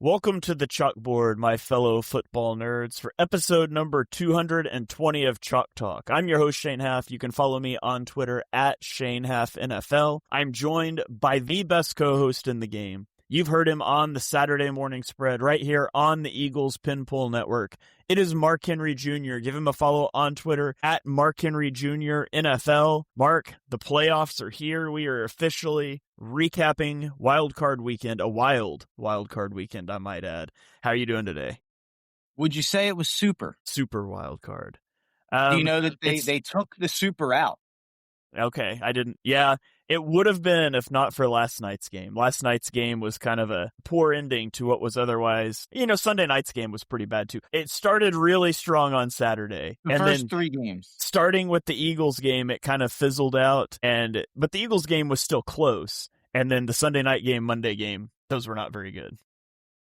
Welcome to the chalkboard, my fellow football nerds, for episode number 220 of Chalk Talk. I'm your host, Shane Haff. You can follow me on Twitter at ShaneHaffNFL. I'm joined by the best co-host in the game. You've heard him on the Saturday morning spread right here on the Eagles Pinpool Network. It is Mark Henry Jr. Give him a follow on Twitter at Mark Henry Jr. NFL. Mark, the playoffs are here. We are officially recapping Wildcard Weekend, a wild Wildcard Weekend, I might add. How are you doing today? Would you say it was super? Super Wildcard. Do you know that they took the super out? Okay, I didn't. Yeah, it would have been if not for last night's game. Last night's game was kind of a poor ending to what was otherwise, Sunday night's game was pretty bad too. It started really strong on Saturday. The first three games. Starting with the Eagles game, it kind of fizzled out, but the Eagles game was still close. And then the Sunday night game, Monday game, those were not very good.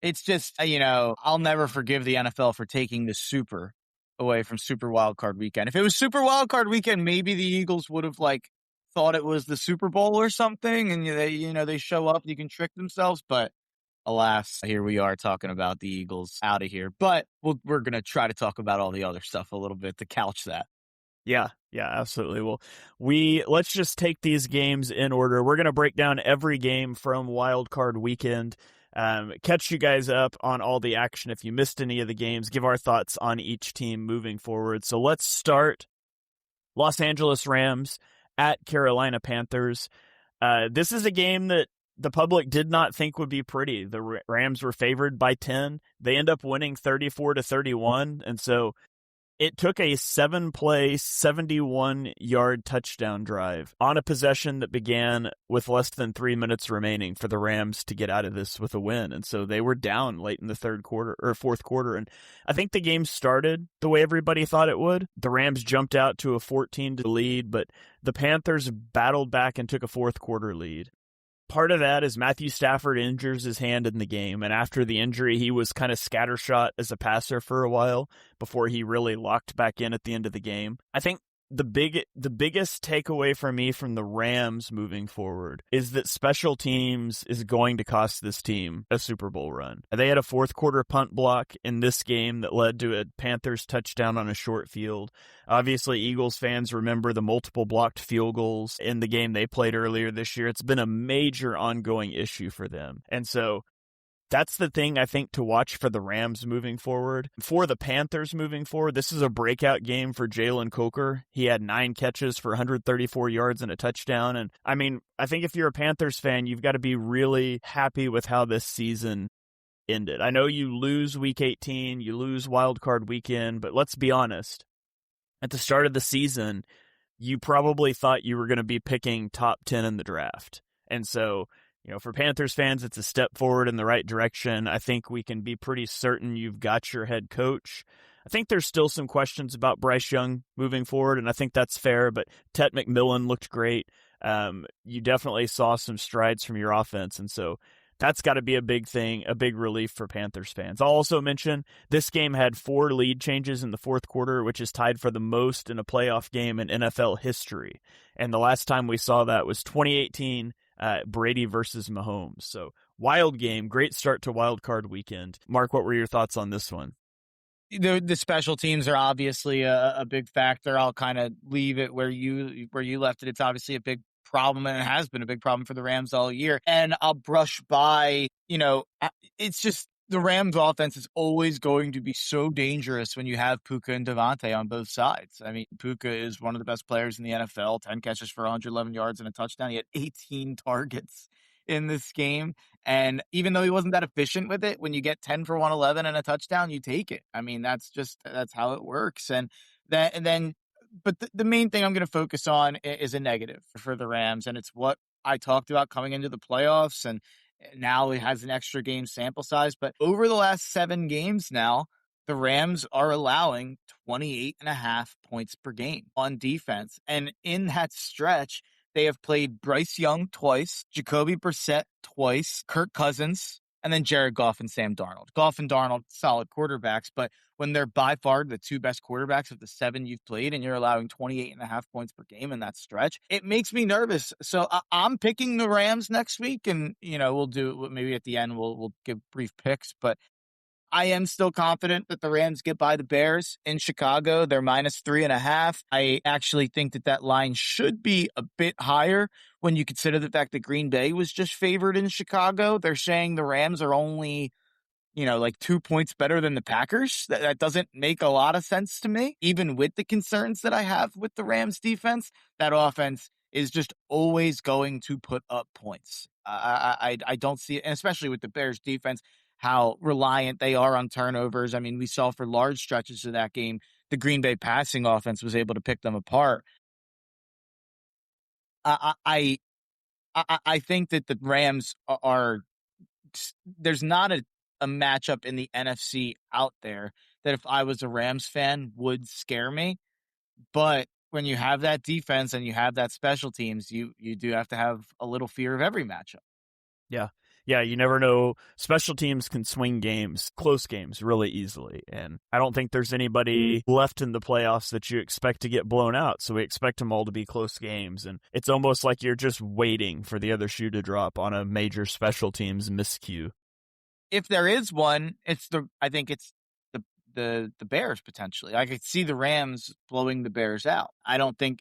It's just, I'll never forgive the NFL for taking the super away from Super Wildcard Weekend. If it was Super Wildcard Weekend, maybe the Eagles would have thought it was the Super Bowl or something, and they show up, you can trick themselves. But alas, here we are talking about the Eagles out of here. But we're gonna try to talk about all the other stuff a little bit to couch that. Yeah, absolutely. Well, let's just take these games in order. We're gonna break down every game from Wildcard Weekend. Catch you guys up on all the action if you missed any of the games, give our thoughts on each team moving forward. So let's start Los Angeles Rams at Carolina Panthers. This is a game that the public did not think would be pretty. The Rams were favored by 10. They end up winning 34-31, and so it took a 7-play, 71-yard touchdown drive on a possession that began with less than 3 minutes remaining for the Rams to get out of this with a win. And so they were down late in the fourth quarter. And I think the game started the way everybody thought it would. The Rams jumped out to a 14 lead, but the Panthers battled back and took a fourth quarter lead. Part of that is Matthew Stafford injures his hand in the game, and after the injury, he was kind of scattershot as a passer for a while before he really locked back in at the end of the game. I think the biggest takeaway for me from the Rams moving forward is that special teams is going to cost this team a Super Bowl run. They had a fourth quarter punt block in this game that led to a Panthers touchdown on a short field. Obviously, Eagles fans remember the multiple blocked field goals in the game they played earlier this year. It's been a major ongoing issue for them. And so that's the thing I think to watch for the Rams moving forward. For the Panthers moving forward, this is a breakout game for Jalen Coker. He had 9 catches for 134 yards and a touchdown. And I think if you're a Panthers fan, you've got to be really happy with how this season ended. I know you lose Week 18, you lose Wildcard Weekend, but let's be honest. At the start of the season, you probably thought you were going to be picking top 10 in the draft. And so, for Panthers fans, it's a step forward in the right direction. I think we can be pretty certain you've got your head coach. I think there's still some questions about Bryce Young moving forward, and I think that's fair, but Tet McMillan looked great. You definitely saw some strides from your offense, and so that's got to be a big thing, a big relief for Panthers fans. I'll also mention this game had 4 lead changes in the fourth quarter, which is tied for the most in a playoff game in NFL history. And the last time we saw that was 2018, Brady versus Mahomes. So wild game, great start to Wild Card Weekend. Mark, what were your thoughts on this one? The special teams are obviously a big factor. I'll kind of leave it where you left it. It's obviously a big problem, and it has been a big problem for the Rams all year. And I'll brush by, it's just the Rams offense is always going to be so dangerous when you have Puka and Devontae on both sides. I mean, Puka is one of the best players in the NFL, 10 catches for 111 yards and a touchdown. He had 18 targets in this game. And even though he wasn't that efficient with it, when you get 10 for 111 and a touchdown, you take it. I mean, that's how it works. But the main thing I'm going to focus on is a negative for the Rams. And it's what I talked about coming into the playoffs, and now it has an extra game sample size. But over the last 7 games now, the Rams are allowing 28.5 points per game on defense. And in that stretch, they have played Bryce Young twice, Jacoby Brissett twice, Kirk Cousins and then Jared Goff and Sam Darnold. Goff and Darnold, solid quarterbacks, but when they're by far the two best quarterbacks of the 7 you've played and you're allowing 28.5 points per game in that stretch, it makes me nervous. So I'm picking the Rams next week, and, we'll do maybe at the end, we'll give brief picks, but I am still confident that the Rams get by the Bears in Chicago. They're -3.5. I actually think that line should be a bit higher when you consider the fact that Green Bay was just favored in Chicago. They're saying the Rams are only, like 2 points better than the Packers. That doesn't make a lot of sense to me, even with the concerns that I have with the Rams defense. That offense is just always going to put up points. I don't see it, and especially with the Bears defense, how reliant they are on turnovers. I mean, we saw for large stretches of that game, the Green Bay passing offense was able to pick them apart. I think that the Rams are there's not a matchup in the NFC out there that if I was a Rams fan would scare me. But when you have that defense and you have that special teams, you do have to have a little fear of every matchup. Yeah. Yeah, you never know. Special teams can swing games, close games, really easily. And I don't think there's anybody left in the playoffs that you expect to get blown out. So we expect them all to be close games. And it's almost like you're just waiting for the other shoe to drop on a major special teams miscue. If there is one, I think it's the Bears potentially. I could see the Rams blowing the Bears out. I don't think,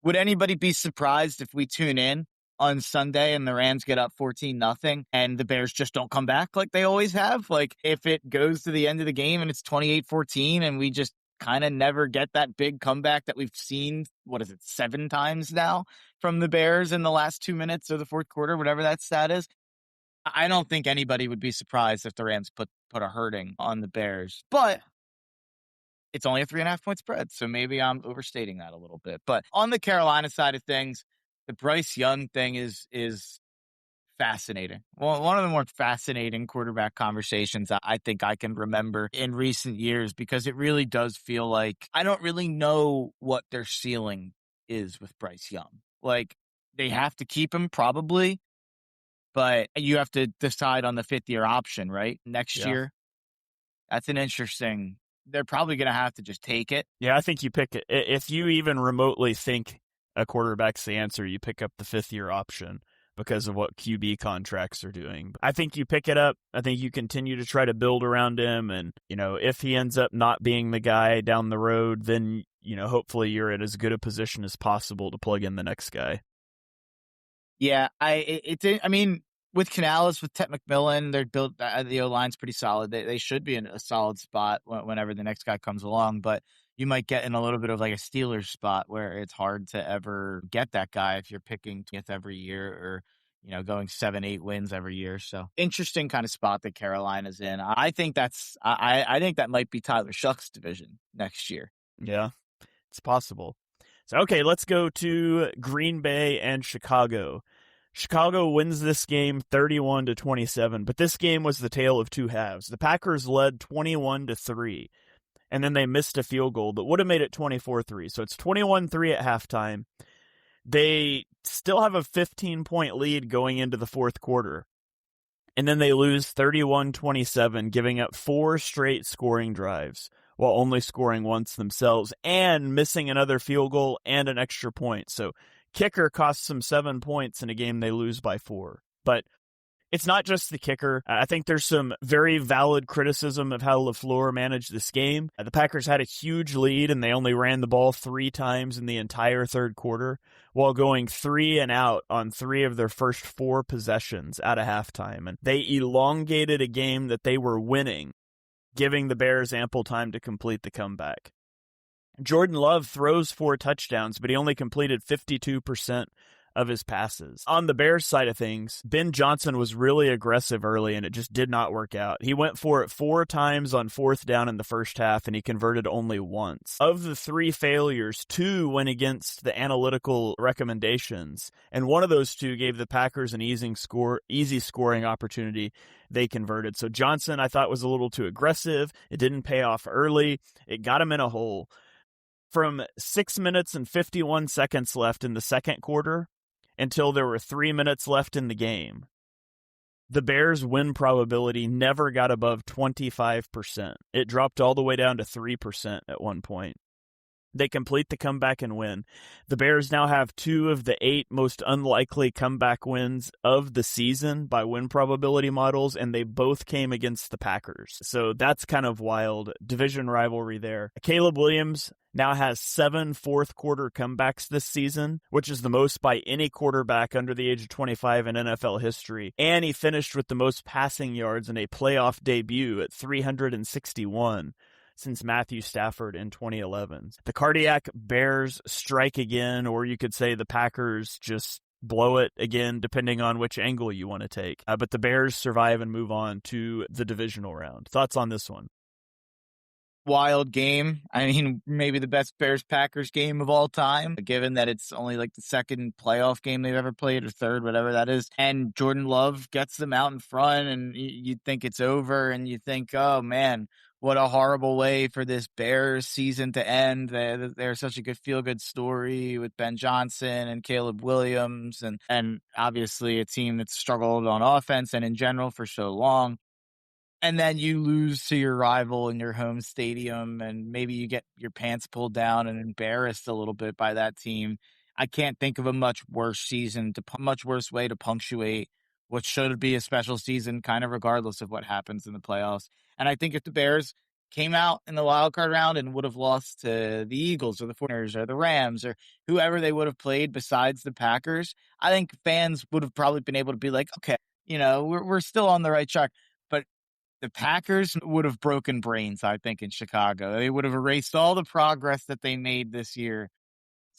would anybody be surprised if we tune in on Sunday and the Rams get up 14-0 and the Bears just don't come back like they always have? Like, if it goes to the end of the game and it's 28-14 and we just kind of never get that big comeback that we've seen, 7 times now from the Bears in the last 2 minutes of the fourth quarter, whatever that stat is. I don't think anybody would be surprised if the Rams put a hurting on the Bears, but it's only a 3.5 point spread. So maybe I'm overstating that a little bit. But on the Carolina side of things, the Bryce Young thing is fascinating. Well, one of the more fascinating quarterback conversations I think I can remember in recent years, because it really does feel like I don't really know what their ceiling is with Bryce Young. Like, they have to keep him probably, but you have to decide on the 5th-year option, right? Next year. That's an interesting. They're probably going to have to just take it. Yeah, I think you pick it. If you even remotely think a quarterback's the answer, you pick up the 5th-year option because of what QB contracts are doing. I think you pick it up. I think you continue to try to build around him. And, if he ends up not being the guy down the road, then, hopefully you're in as good a position as possible to plug in the next guy. Yeah, I mean, with Canales, with Ted McMillan, they're built. The O-line's pretty solid. They should be in a solid spot whenever the next guy comes along. But you might get in a little bit of like a Steelers spot where it's hard to ever get that guy if you're picking 20th every year, or going 7-8 wins every year. So interesting kind of spot that Carolina's in. I think I think that might be Tyler Shuck's division next year. Yeah, it's possible. So, okay, let's go to Green Bay and Chicago. Chicago wins this game 31-27, but this game was the tale of two halves. The Packers led 21-3, and then they missed a field goal that would have made it 24-3. So it's 21-3 at halftime. They still have a 15-point lead going into the fourth quarter, and then they lose 31-27, giving up 4 straight scoring drives, while only scoring once themselves and missing another field goal and an extra point. So kicker costs them 7 points in a game they lose by 4. But it's not just the kicker. I think there's some very valid criticism of how LaFleur managed this game. The Packers had a huge lead, and they only ran the ball 3 times in the entire third quarter, while going 3 and out on 3 of their first 4 possessions at a halftime. And they elongated a game that they were winning, giving the Bears ample time to complete the comeback. Jordan Love throws 4 touchdowns, but he only completed 52% of his passes. On the Bears side of things, Ben Johnson was really aggressive early, and it just did not work out. He went for it 4 times on 4th down in the first half, and he converted only once. Of the 3 failures, 2 went against the analytical recommendations, and one of those 2 gave the Packers an easy scoring opportunity. They converted. So Johnson, I thought, was a little too aggressive. It didn't pay off early. It got him in a hole. From 6 minutes and 51 seconds left in the second quarter until there were 3 minutes left in the game, The Bears' win probability never got above 25%. It dropped all the way down to 3% at one point. They complete the comeback and win. The Bears now have 2 of the 8 most unlikely comeback wins of the season by win probability models, and they both came against the Packers. So that's kind of wild. Division rivalry there. Caleb Williams now has 7 fourth quarter comebacks this season, which is the most by any quarterback under the age of 25 in NFL history. And he finished with the most passing yards in a playoff debut at 361. Since Matthew Stafford in 2011. The cardiac Bears strike again, or you could say the Packers just blow it again, depending on which angle you want to take. But the Bears survive and move on to the divisional round. Thoughts on this one? Wild game. I mean, maybe the best Bears-Packers game of all time, given that it's only like the second playoff game they've ever played, or third, whatever that is. And Jordan Love gets them out in front, and you think it's over, and you think, oh, man, what a horrible way for this Bears season to end. They're such a good feel-good story with Ben Johnson and Caleb Williams, and obviously a team that's struggled on offense and in general for so long. And then you lose to your rival in your home stadium, and maybe you get your pants pulled down and embarrassed a little bit by that team. I can't think of a much worse way to punctuate what should be a special season, kind of regardless of what happens in the playoffs. And I think if the Bears came out in the wild card round and would have lost to the Eagles or the 49ers or the Rams or whoever they would have played besides the Packers, I think fans would have probably been able to be like, okay, we're still on the right track. But the Packers would have broken brains, I think, in Chicago. They would have erased all the progress that they made this year.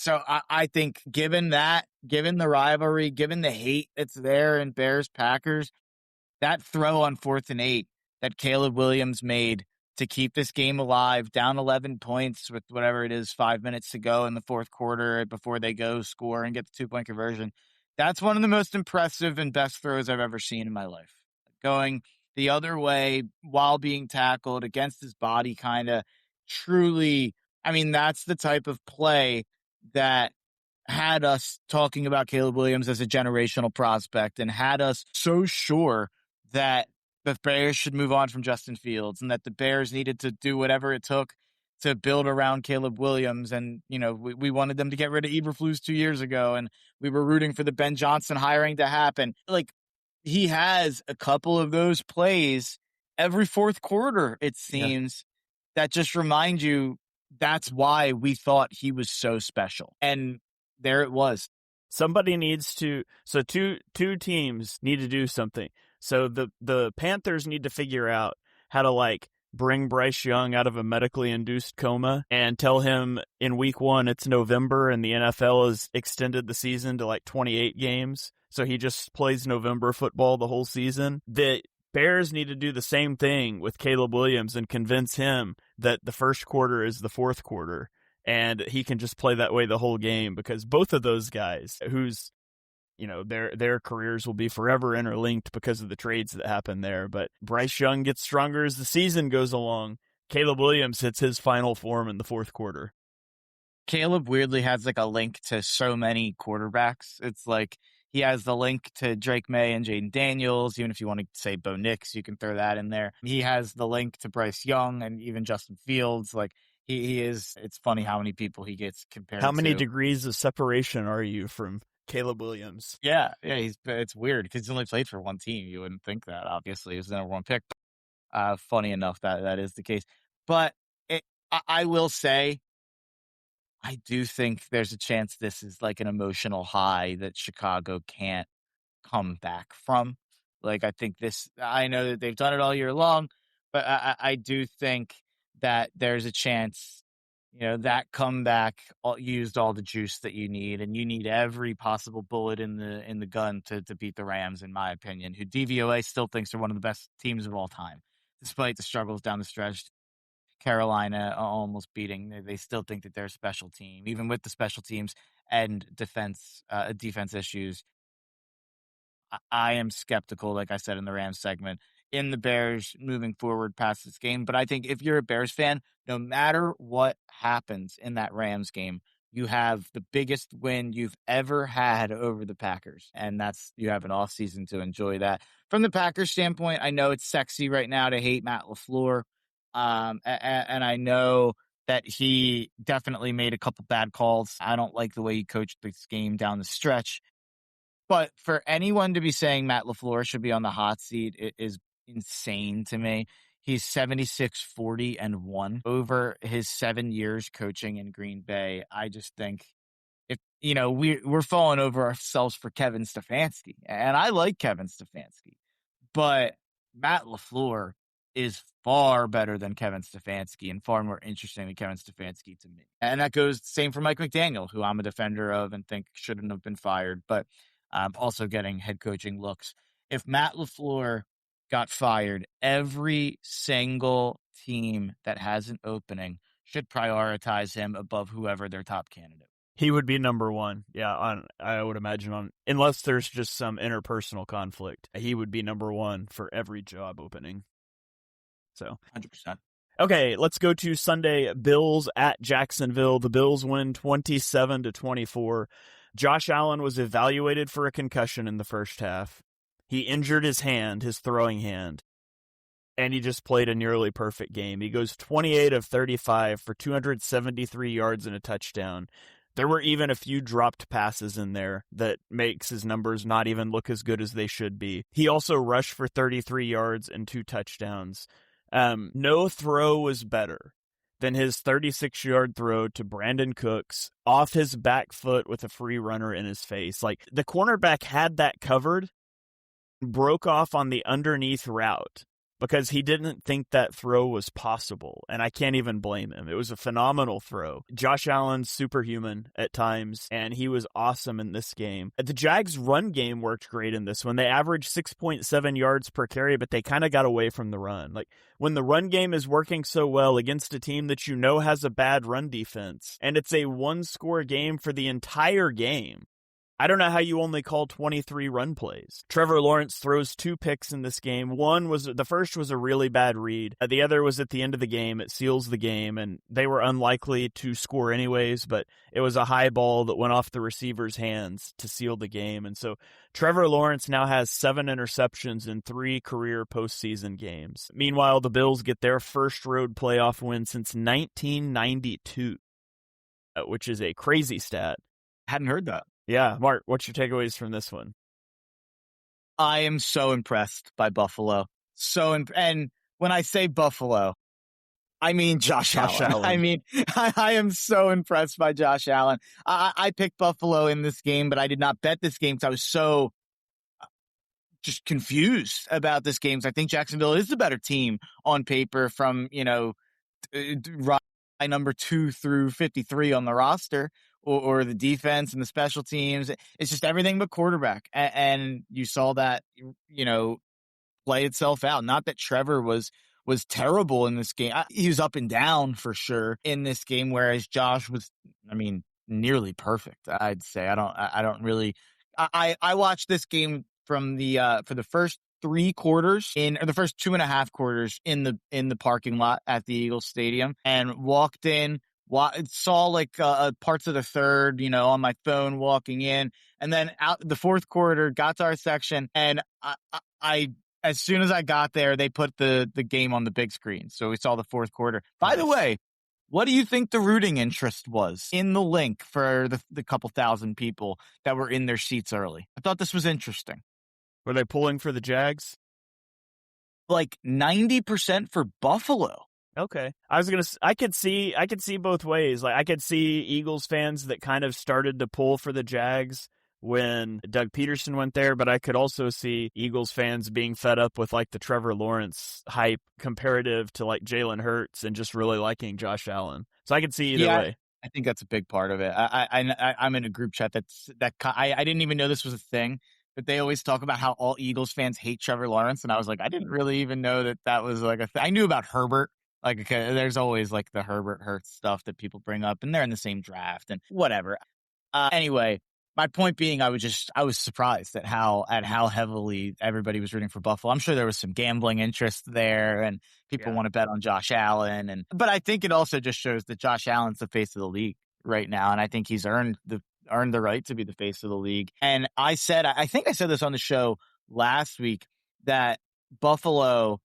So I think given the rivalry, given the hate that's there in Bears-Packers, that throw on 4th and 8 that Caleb Williams made to keep this game alive, down 11 points with whatever it is, 5 minutes to go in the fourth quarter before they go score and get the 2-point conversion. That's one of the most impressive and best throws I've ever seen in my life. Going the other way while being tackled against his body, kind of truly, I mean, that's the type of play that had us talking about Caleb Williams as a generational prospect and had us so sure that the Bears should move on from Justin Fields and that the Bears needed to do whatever it took to build around Caleb Williams. And, we wanted them to get rid of Eberflus 2 years ago, and we were rooting for the Ben Johnson hiring to happen. Like, he has a couple of those plays every fourth quarter, it seems, that just remind you that's why we thought he was so special. And there it was. Somebody needs to, so two teams need to do something. So the Panthers need to figure out how to bring Bryce Young out of a medically induced coma and tell him in week 1 it's November and the NFL has extended the season to 28 games. So he just plays November football the whole season. The Bears need to do the same thing with Caleb Williams and convince him that the first quarter is the fourth quarter and he can just play that way the whole game, because both of those guys whose their careers will be forever interlinked because of the trades that happen there. But Bryce Young gets stronger as the season goes along. Caleb Williams hits his final form in the fourth quarter. Caleb weirdly has a link to so many quarterbacks. It's like he has the link to Drake May and Jaden Daniels. Even if you want to say Bo Nix, you can throw that in there. He has the link to Bryce Young and even Justin Fields. He is, it's funny how many people he gets compared to. How many degrees of separation are you from Caleb Williams? Yeah, it's weird because he's only played for one team. You wouldn't think that. Obviously, he was the number 1 pick. Funny enough that is the case. But I will say, I do think there's a chance this is an emotional high that Chicago can't come back from. I think I know that they've done it all year long, but I do think that there's a chance, that comeback used all the juice that you need, and you need every possible bullet in the gun to beat the Rams, in my opinion, who DVOA still thinks are one of the best teams of all time, despite the struggles down the stretch. Carolina almost beating, they still think that they're a special team, even with the special teams and defense issues. I am skeptical, like I said in the Rams segment, in the Bears moving forward past this game. But I think if you're a Bears fan, no matter what happens in that Rams game, you have the biggest win you've ever had over the Packers. And you have an offseason to enjoy that. From the Packers standpoint, I know it's sexy right now to hate Matt LaFleur. And I know that he definitely made a couple bad calls. I don't like the way he coached this game down the stretch. But for anyone to be saying Matt LaFleur should be on the hot seat, it is insane to me. He's 76-40-1 over his 7 years coaching in Green Bay. I just think if we're falling over ourselves for Kevin Stefanski, and I like Kevin Stefanski, but Matt LaFleur is far better than Kevin Stefanski and far more interesting than Kevin Stefanski to me. And that goes same for Mike McDaniel, who I'm a defender of and think shouldn't have been fired, but also getting head coaching looks. If Matt LaFleur got fired, every single team that has an opening should prioritize him above whoever their top candidate. He would be number one. Yeah, I would imagine unless there's just some interpersonal conflict, he would be number one for every job opening. So 100%. Okay, let's go to Sunday. Bills at Jacksonville. The Bills win 27-24. Josh Allen was evaluated for a concussion in the first half. He injured his throwing hand, and he just played a nearly perfect game. He goes 28 of 35 for 273 yards and a touchdown. There were even a few dropped passes in there that makes his numbers not even look as good as they should be. He also rushed for 33 yards and 2 touchdowns. No throw was better than his 36-yard throw to Brandon Cooks off his back foot with a free runner in his face. Like, the cornerback had that covered, broke off on the underneath route because he didn't think that throw was possible, and I can't even blame him. It was a phenomenal throw. Josh Allen's superhuman at times, and he was awesome in this game. The Jags' run game worked great in this one. They averaged 6.7 yards per carry, but they kind of got away from the run. Like, when the run game is working so well against a team that has a bad run defense, and it's a one-score game for the entire game, I don't know how you only call 23 run plays. Trevor Lawrence throws 2 picks in this game. The first was a really bad read. The other was at the end of the game. It seals the game, and they were unlikely to score anyways, but it was a high ball that went off the receiver's hands to seal the game. And so Trevor Lawrence now has 7 interceptions in 3 career postseason games. Meanwhile, the Bills get their first road playoff win since 1992, which is a crazy stat. Hadn't heard that. Yeah, Mark, what's your takeaways from this one? I am so impressed by Buffalo. And when I say Buffalo, I mean Josh Allen. I mean, I am so impressed by Josh Allen. I picked Buffalo in this game, but I did not bet this game because I was so just confused about this game. I think Jacksonville is the better team on paper from, number 2 through 53 on the roster. Or the defense and the special teams. It's just everything but quarterback. And you saw that, play itself out. Not that Trevor was terrible in this game. He was up and down for sure in this game, whereas Josh was, nearly perfect, I'd say. I watched this game from for the first 3 quarters or the first 2.5 quarters in the parking lot at the Eagles Stadium, and walked in, saw like parts of the third, on my phone walking in, and then out the fourth quarter, got to our section, and I as soon as I got there, they put the game on the big screen, so we saw the fourth quarter. By the way, what do you think the rooting interest was in the link for the couple thousand people that were in their seats early? I thought this was interesting. Were they pulling for the Jags? Like 90% for Buffalo. Okay. I could see both ways. Like, I could see Eagles fans that kind of started to pull for the Jags when Doug Peterson went there, but I could also see Eagles fans being fed up with like the Trevor Lawrence hype comparative to like Jalen Hurts and just really liking Josh Allen. So I could see either way. I think that's a big part of it. I'm in a group chat I didn't even know this was a thing, but they always talk about how all Eagles fans hate Trevor Lawrence, and I was like, I didn't really even know that was like a thing. I knew about Herbert. Like, okay, there's always like the Herbert Hurts stuff that people bring up, and they're in the same draft and whatever. Anyway, my point being, I was surprised at how heavily everybody was rooting for Buffalo. I'm sure there was some gambling interest there, and people want to bet on Josh Allen, but I think it also just shows that Josh Allen's the face of the league. right now, and I think he's earned the right to be the face of the league. And I think I said this on the show last week, that Buffalo,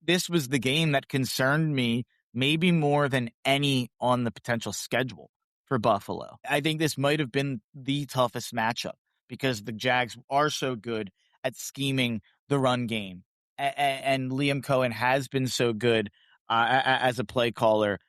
this was the game that concerned me maybe more than any on the potential schedule for Buffalo. I think this might have been the toughest matchup because the Jags are so good at scheming the run game. And Liam Cohen has been so good as a play caller.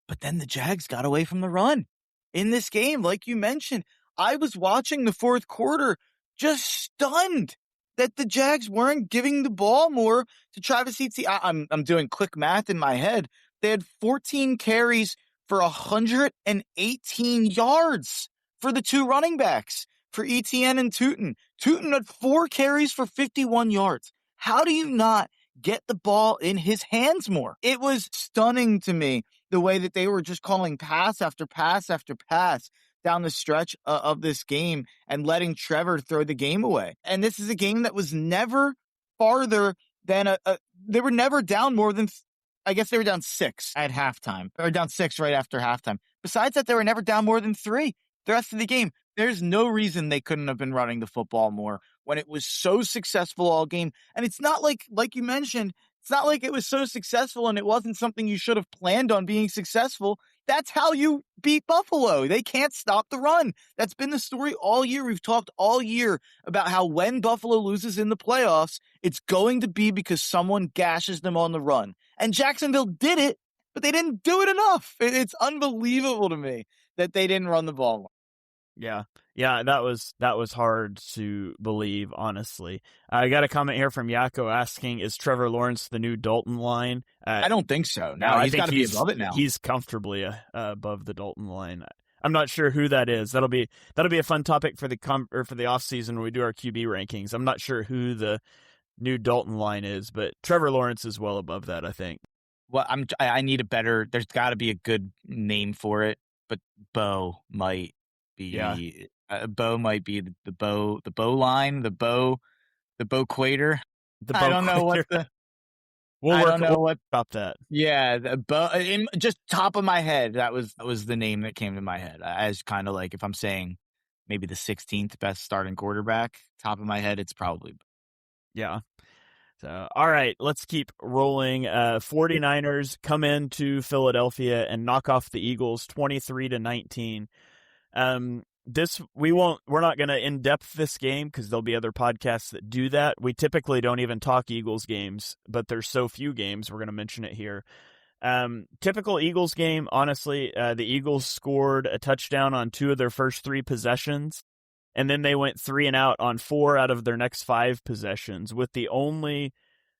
But then the Jags got away from the run in this game. Like you mentioned, I was watching the fourth quarter just stunned that the Jags weren't giving the ball more to Travis Etienne. I'm doing quick math in my head. They had 14 carries for 118 yards for the two running backs, for Etienne and Tootin. Tootin had 4 carries for 51 yards. How do you not get the ball in his hands more? It was stunning to me the way that they were just calling pass after pass after pass down the stretch of this game and letting Trevor throw the game away. And this is a game that was never farther than they were never down more than, I guess they were down 6 at halftime, or down 6 right after halftime. Besides that, they were never down more than 3 the rest of the game. There's no reason they couldn't have been running the football more when it was so successful all game. And it's not like you mentioned, it's not like it was so successful and it wasn't something you should have planned on being successful. That's how you beat Buffalo. They can't stop the run. That's been the story all year. We've talked all year about how when Buffalo loses in the playoffs, it's going to be because someone gashes them on the run. And Jacksonville did it, but they didn't do it enough. It's unbelievable to me that they didn't run the ball. Yeah. Yeah, that was hard to believe, honestly. I got a comment here from Yako asking, is Trevor Lawrence the new Dalton line? I don't think so. No, I he's think got to be above it now. He's comfortably above the Dalton line. I'm not sure who that is. That'll be a fun topic for the offseason when we do our QB rankings. I'm not sure who the new Dalton line is, but Trevor Lawrence is well above that, I think. Well, I need a better, there's got to be a good name for it, but Bo might be. Yeah. Bo might be the bow line, the bow quater. I don't know what the. We'll stop that. Yeah, the bow. Just top of my head, that was the name that came to my head. As kind of like if I'm saying maybe the 16th best starting quarterback, top of my head, it's probably. Yeah. So, all right, let's keep rolling. 49ers come into Philadelphia and knock off the Eagles 23-19. We're not going to in-depth this game because there'll be other podcasts that do that. We typically don't even talk Eagles games, but there's so few games, we're going to mention it here. Typical Eagles game, honestly, the Eagles scored a touchdown on 2 of their first 3 possessions, and then they went 3 and out on 4 out of their next 5 possessions, with the only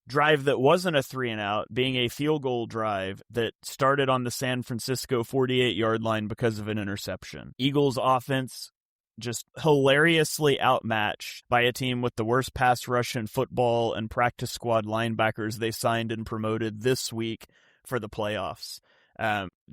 drive that wasn't a 3 and out being a field goal drive that started on the San Francisco 48-yard line because of an interception. Eagles offense just hilariously outmatched by a team with the worst pass rush in football and practice squad linebackers they signed and promoted this week for the playoffs.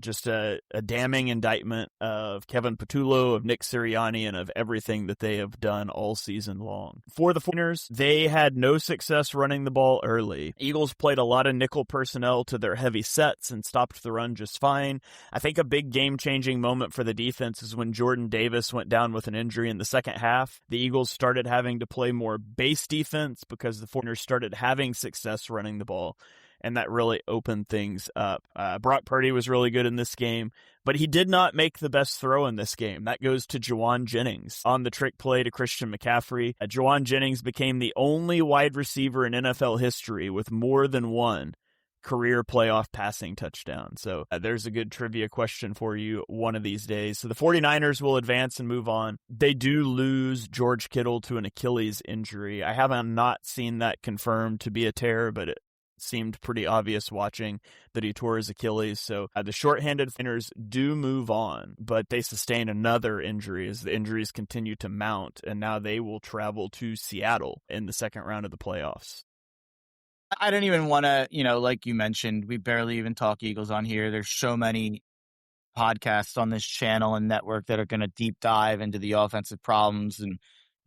Just a damning indictment of Kevin Patullo, of Nick Sirianni, and of everything that they have done all season long. For the 49ers, they had no success running the ball early. Eagles played a lot of nickel personnel to their heavy sets and stopped the run just fine. I think a big game-changing moment for the defense is when Jordan Davis went down with an injury in the second half. The Eagles started having to play more base defense because the 49ers started having success running the ball, and that really opened things up. Brock Purdy was really good in this game, but he did not make the best throw in this game. That goes to Juwan Jennings on the trick play to Christian McCaffrey. Juwan Jennings became the only wide receiver in NFL history with more than one career playoff passing touchdown. So there's a good trivia question for you one of these days. So the 49ers will advance and move on. They do lose George Kittle to an Achilles injury. I have not seen that confirmed to be a tear, but it seemed pretty obvious watching that he tore his Achilles. So the shorthanded Niners do move on, but they sustain another injury as the injuries continue to mount, and now they will travel to Seattle in the second round of the playoffs. I don't even want to, like you mentioned, we barely even talk Eagles on here. There's so many podcasts on this channel and network that are going to deep dive into the offensive problems and,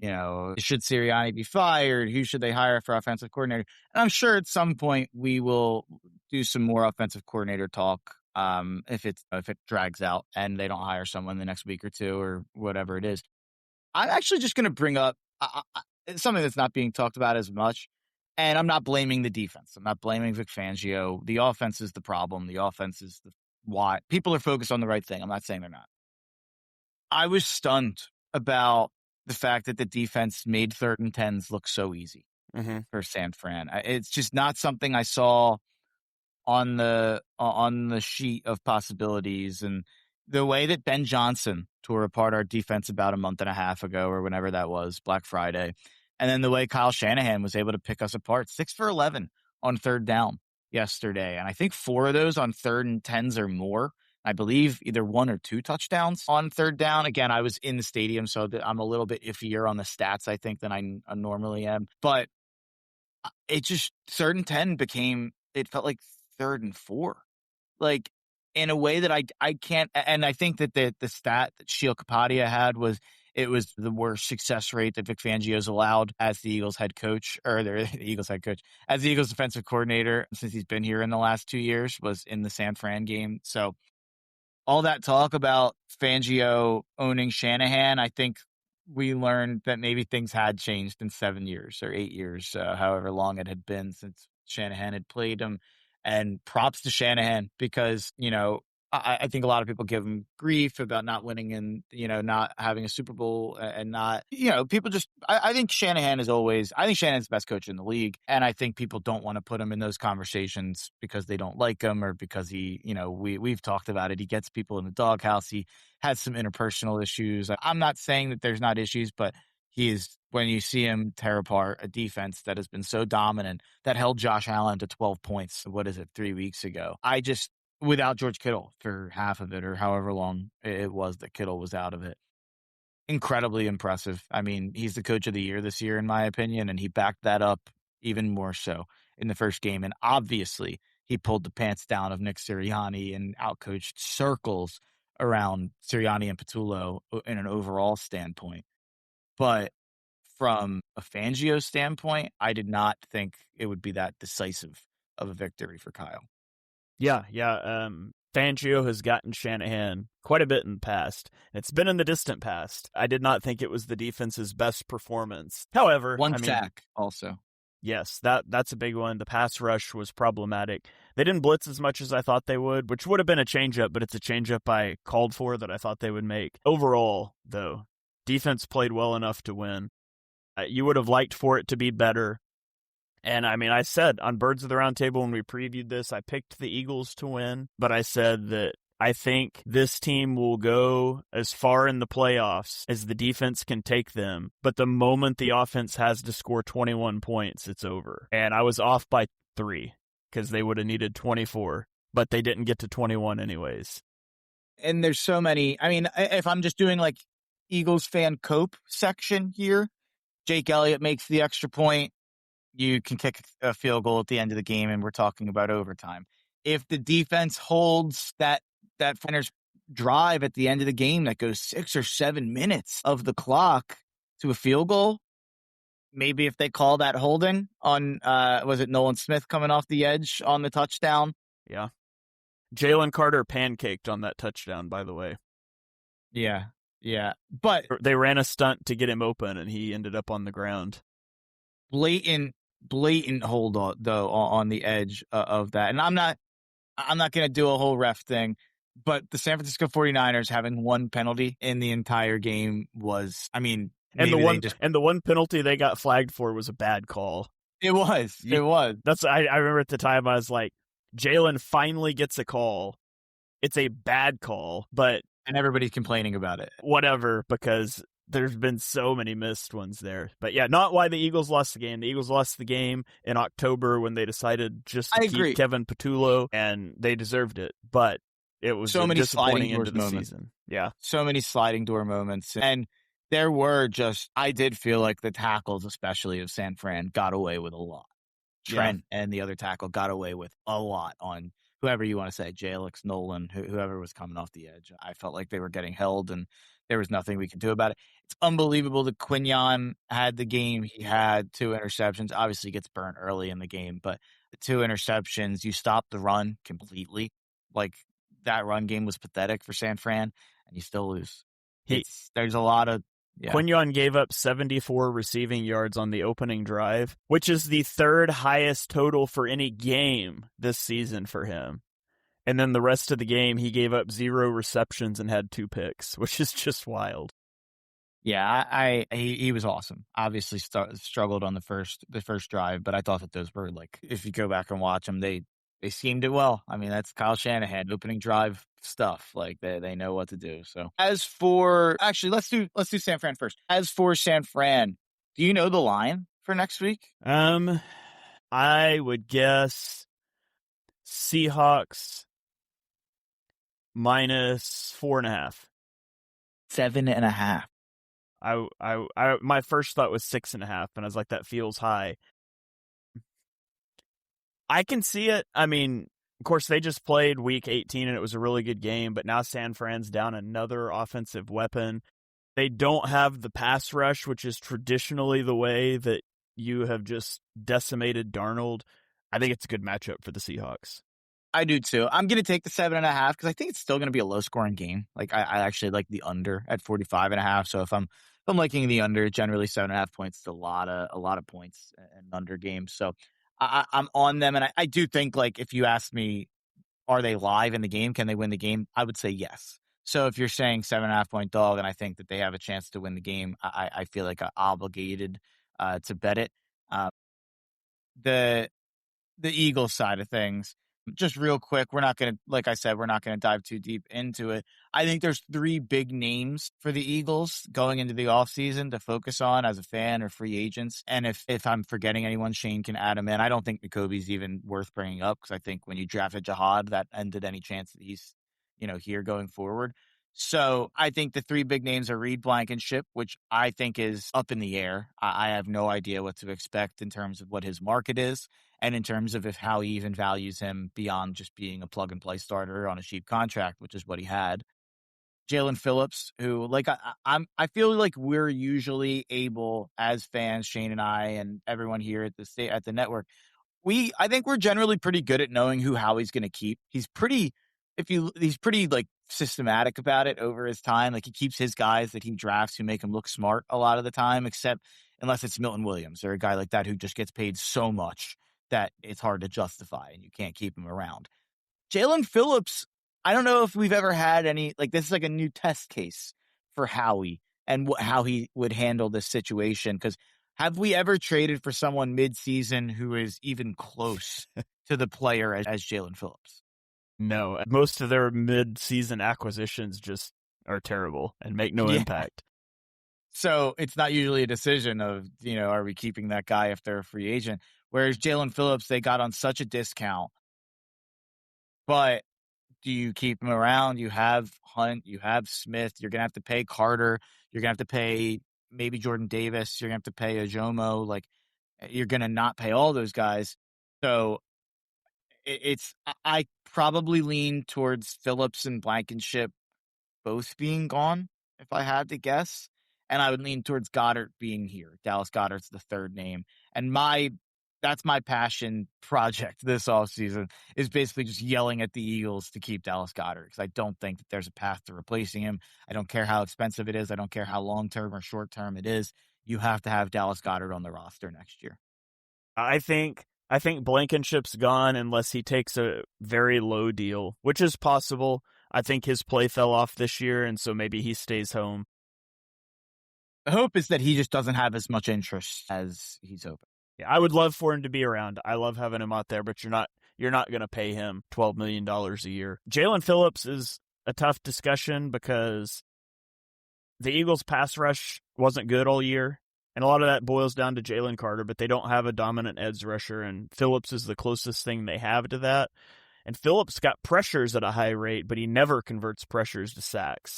should Sirianni be fired? Who should they hire for offensive coordinator? And I'm sure at some point we will do some more offensive coordinator talk if it drags out and they don't hire someone the next week or two or whatever it is. I'm actually just going to bring up it's something that's not being talked about as much. And I'm not blaming the defense. I'm not blaming Vic Fangio. The offense is the problem. The offense is the why. People are focused on the right thing. I'm not saying they're not. I was stunned about the fact that the defense made 3rd and 10s look so easy for San Fran. It's just not something I saw on the sheet of possibilities. And the way that Ben Johnson tore apart our defense about a month and a half ago or whenever that was, Black Friday, and then the way Kyle Shanahan was able to pick us apart, 6 for 11 on 3rd down yesterday, and I think 4 of those on 3rd and 10s or more. I believe either 1 or 2 touchdowns on 3rd down. Again, I was in the stadium, so I'm a little bit iffier on the stats, I think, than I normally am. But it just 3rd and 10 became, it felt like 3rd and 4. Like, in a way that I can't, and I think that the stat that Sheil Kapadia had was it was the worst success rate that Vic Fangio's allowed as the Eagles head coach, or the Eagles head coach, as the Eagles defensive coordinator since he's been here in the last 2 years, was in the San Fran game. So all that talk about Fangio owning Shanahan, I think we learned that maybe things had changed in 7 years or 8 years, however long it had been since Shanahan had played him. And props to Shanahan because, I think a lot of people give him grief about not winning and, not having a Super Bowl and not, people just, I think Shanahan's the best coach in the league. And I think people don't want to put him in those conversations because they don't like him or because he, we've talked about it. He gets people in the doghouse. He has some interpersonal issues. I'm not saying that there's not issues, but when you see him tear apart a defense that has been so dominant that held Josh Allen to 12 points, 3 weeks ago, without George Kittle for half of it or however long it was that Kittle was out of it. Incredibly impressive. I mean, he's the coach of the year this year, in my opinion, and he backed that up even more so in the first game. And obviously, he pulled the pants down of Nick Sirianni and outcoached circles around Sirianni and Patullo in an overall standpoint. But from a Fangio standpoint, I did not think it would be that decisive of a victory for Kyle. Yeah. Fangio has gotten Shanahan quite a bit in the past. It's been in the distant past. I did not think it was the defense's best performance. However, one sack also. Yes, that's a big one. The pass rush was problematic. They didn't blitz as much as I thought they would, which would have been a changeup, but it's a changeup I called for that I thought they would make. Overall, though, defense played well enough to win. You would have liked for it to be better. And I mean, I said on Birds of the Round Table when we previewed this, I picked the Eagles to win, but I said that I think this team will go as far in the playoffs as the defense can take them. But the moment the offense has to score 21 points, it's over. And I was off by 3 because they would have needed 24, but they didn't get to 21 anyways. And there's so many. I mean, if I'm just doing like Eagles fan cope section here, Jake Elliott makes the extra point. You can kick a field goal at the end of the game, and we're talking about overtime. If the defense holds that Niners drive at the end of the game that goes 6 or 7 minutes of the clock to a field goal, maybe if they call that holding on, was it Nolan Smith coming off the edge on the touchdown? Yeah. Jalen Carter pancaked on that touchdown, by the way. Yeah. But they ran a stunt to get him open, and he ended up on the ground. Blatant hold on, though, on the edge of that. And I'm not going to do a whole ref thing, but the San Francisco 49ers having one penalty in the entire game was, I mean, and the one penalty they got flagged for was a bad call. It was. That's I remember at the time I was like, Jalen finally gets a call. It's a bad call, and everybody's complaining about it. Whatever, because there's been so many missed ones there. But yeah, not why the Eagles lost the game. The Eagles lost the game in October when they decided just to keep Kevin Patullo, and they deserved it. But it was so many disappointing sliding into the moments. season. Yeah. So many sliding door moments. And there were I did feel like the tackles, especially of San Fran, got away with a lot. Trent and the other tackle got away with a lot on whoever you want to say, Jalix, Nolan, whoever was coming off the edge. I felt like they were getting held, and there was nothing we could do about it. It's unbelievable that Quignon had the game. He had 2 interceptions. Obviously, gets burnt early in the game, but the 2 interceptions, you stop the run completely. Like, that run game was pathetic for San Fran, and you still lose. He There's a lot of Quinyon gave up 74 receiving yards on the opening drive, which is the third highest total for any game this season for him. And then the rest of the game, he gave up 0 receptions and had 2 picks, which is just wild. Yeah, he was awesome. Obviously, struggled on the first drive, but I thought that those were like, if you go back and watch them, they schemed it well. I mean, that's Kyle Shanahan opening drive stuff. Like they know what to do. So as for actually, let's do San Fran first. As for San Fran, do you know the line for next week? I would guess Seahawks minus 4.5. 7.5. My first thought was 6.5, and I was like, that feels high. I can see it. I mean, of course, they just played week 18 and it was a really good game, but now San Fran's down another offensive weapon. They don't have the pass rush, which is traditionally the way that you have just decimated Darnold. I think it's a good matchup for the Seahawks. I do too. I'm going to take the 7.5 because I think it's still going to be a low scoring game. Like I actually like the under at 45.5. So if I'm liking the under, generally 7.5 points is a lot of points in under games. So I'm on them, and I do think, like, if you ask me, are they live in the game? Can they win the game? I would say yes. So if you're saying 7.5 point dog, and I think that they have a chance to win the game, I feel like I'm obligated to bet it. The Eagles side of things, just real quick, we're not going to, like I said, we're not going to dive too deep into it. I think there's 3 big names for the Eagles going into the offseason to focus on as a fan or free agents. And if I'm forgetting anyone, Shane can add him in. I don't think Nakobe's even worth bringing up because I think when you drafted Jihad, that ended any chance that he's, here going forward. So I think the 3 big names are Reed Blankenship, which I think is up in the air. I have no idea what to expect in terms of what his market is and in terms of how he even values him beyond just being a plug-and-play starter on a cheap contract, which is what he had. Jalen Phillips, who, like, I feel like we're usually able, as fans, Shane and I and everyone here at the network, I think we're generally pretty good at knowing who Howie's going to keep. He's pretty like systematic about it over his time. Like he keeps his guys that he drafts who make him look smart a lot of the time, except unless it's Milton Williams or a guy like that who just gets paid so much that it's hard to justify and you can't keep him around. Jalen Phillips, I don't know if we've ever had any, like, this is like a new test case for Howie and how he would handle this situation. Because have we ever traded for someone mid-season who is even close to the player as Jalen Phillips? No, most of their mid-season acquisitions just are terrible and make no impact. So it's not usually a decision of, are we keeping that guy if they're a free agent? Whereas Jalen Phillips, they got on such a discount. But do you keep him around? You have Hunt, you have Smith. You're going to have to pay Carter. You're going to have to pay maybe Jordan Davis. You're going to have to pay Ajomo. Like, you're going to not pay all those guys. So I probably lean towards Phillips and Blankenship both being gone, if I had to guess. And I would lean towards Goddard being here. Dallas Goedert's the third name. And that's my passion project this offseason, is basically just yelling at the Eagles to keep Dallas Goedert, because I don't think that there's a path to replacing him. I don't care how expensive it is. I don't care how long-term or short-term it is. You have to have Dallas Goedert on the roster next year. I think Blankenship's gone unless he takes a very low deal, which is possible. I think his play fell off this year, and so maybe he stays home. The hope is that he just doesn't have as much interest as he's hoping. Yeah, I would love for him to be around. I love having him out there, but you're not going to pay him $12 million a year. Jalen Phillips is a tough discussion because the Eagles' pass rush wasn't good all year, and a lot of that boils down to Jalen Carter, but they don't have a dominant edge rusher, and Phillips is the closest thing they have to that. And Phillips got pressures at a high rate, but he never converts pressures to sacks.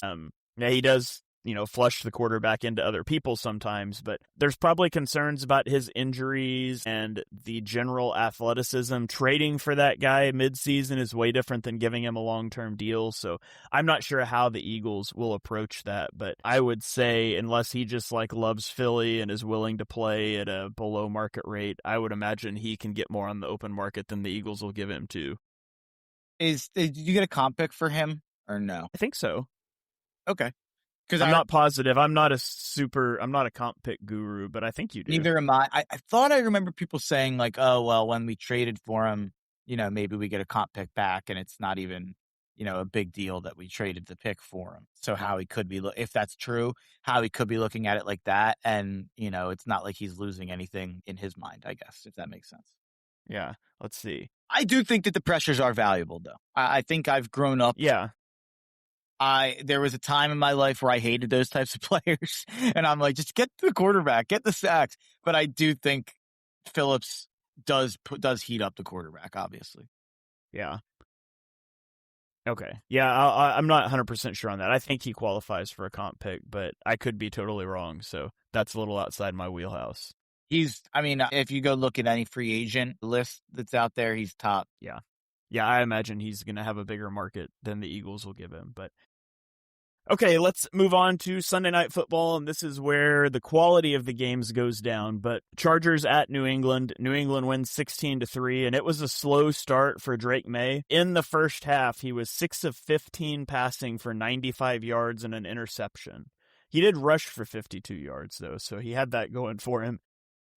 Yeah, he does, flush the quarterback into other people sometimes, but there's probably concerns about his injuries and the general athleticism. Trading for that guy midseason is way different than giving him a long-term deal, so I'm not sure how the Eagles will approach that, but I would say unless he just loves Philly and is willing to play at a below market rate, I would imagine he can get more on the open market than the Eagles will give him to. Did you get a comp pick for him or no? I think so. Okay. Because I'm not positive. I'm not a comp pick guru, but I think you do. neither am I. I thought I remember people saying like, oh, well, when we traded for him, maybe we get a comp pick back and it's not even, a big deal that we traded the pick for him. So how he could be, if that's true, how he could be looking at it like that. And, it's not like he's losing anything in his mind, I guess, if that makes sense. Yeah. Let's see. I do think that the pressures are valuable, though. I think I've grown up. Yeah. There was a time in my life where I hated those types of players, and I'm like, just get the quarterback, get the sacks. But I do think Phillips does heat up the quarterback, obviously. Yeah. Okay. Yeah, I'm not 100% sure on that. I think he qualifies for a comp pick, but I could be totally wrong. So that's a little outside my wheelhouse. If you go look at any free agent list that's out there, he's top. Yeah. Yeah, I imagine he's going to have a bigger market than the Eagles will give him. But okay, let's move on to Sunday Night Football, and this is where the quality of the games goes down. But Chargers at New England. New England wins 16-3, and it was a slow start for Drake May. In the first half, he was 6 of 15 passing for 95 yards and an interception. He did rush for 52 yards, though, so he had that going for him.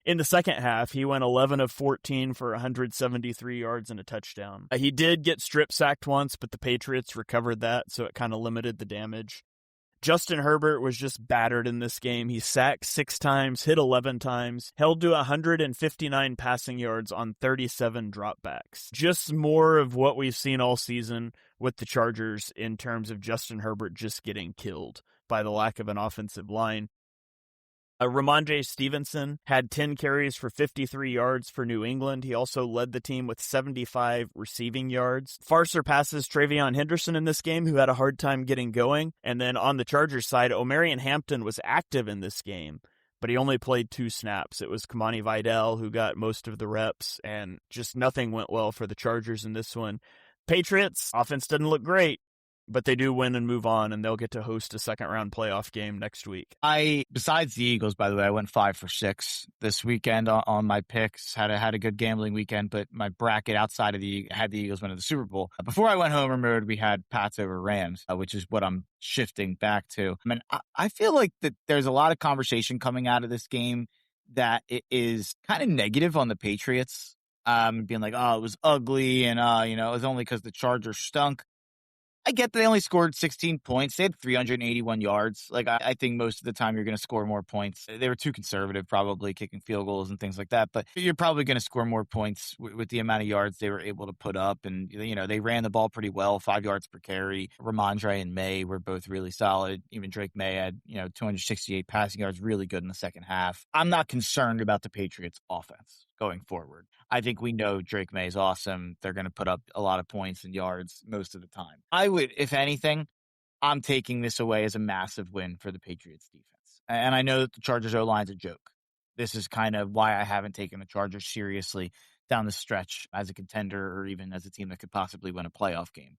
In the second half, he went 11 of 14 for 173 yards and a touchdown. He did get strip sacked once, but the Patriots recovered that, so it kind of limited the damage. Justin Herbert was just battered in this game. He sacked 6 times, hit 11 times, held to 159 passing yards on 37 dropbacks. Just more of what we've seen all season with the Chargers in terms of Justin Herbert just getting killed by the lack of an offensive line. Ramondre Stevenson had 10 carries for 53 yards for New England. He also led the team with 75 receiving yards. Far surpasses Travion Henderson in this game, who had a hard time getting going. And then on the Chargers side, Omarion Hampton was active in this game, but he only played 2 snaps. It was Kamani Vidal who got most of the reps, and just nothing went well for the Chargers in this one. Patriots, offense didn't look great, but they do win and move on, and they'll get to host a second-round playoff game next week. Besides the Eagles, by the way, I went 5 for 6 this weekend on my picks. Had a good gambling weekend, but my bracket outside of had the Eagles winning the Super Bowl. Before I went homer mode, we had Pats over Rams, which is what I'm shifting back to. I mean, I feel like that there's a lot of conversation coming out of this game that it is kind of negative on the Patriots, being like, oh, it was ugly, and it was only because the Chargers stunk. I get that they only scored 16 points. They had 381 yards. Like, I think most of the time you're going to score more points. They were too conservative, probably kicking field goals and things like that. But you're probably going to score more points with the amount of yards they were able to put up. And, they ran the ball pretty well, 5 yards per carry. Ramondre and May were both really solid. Even Drake May had, 268 passing yards, really good in the second half. I'm not concerned about the Patriots' offense going forward. I think we know Drake May is awesome. They're going to put up a lot of points and yards most of the time. I would, if anything, I'm taking this away as a massive win for the Patriots defense. And I know that the Chargers O-line's a joke. This is kind of why I haven't taken the Chargers seriously down the stretch as a contender or even as a team that could possibly win a playoff game.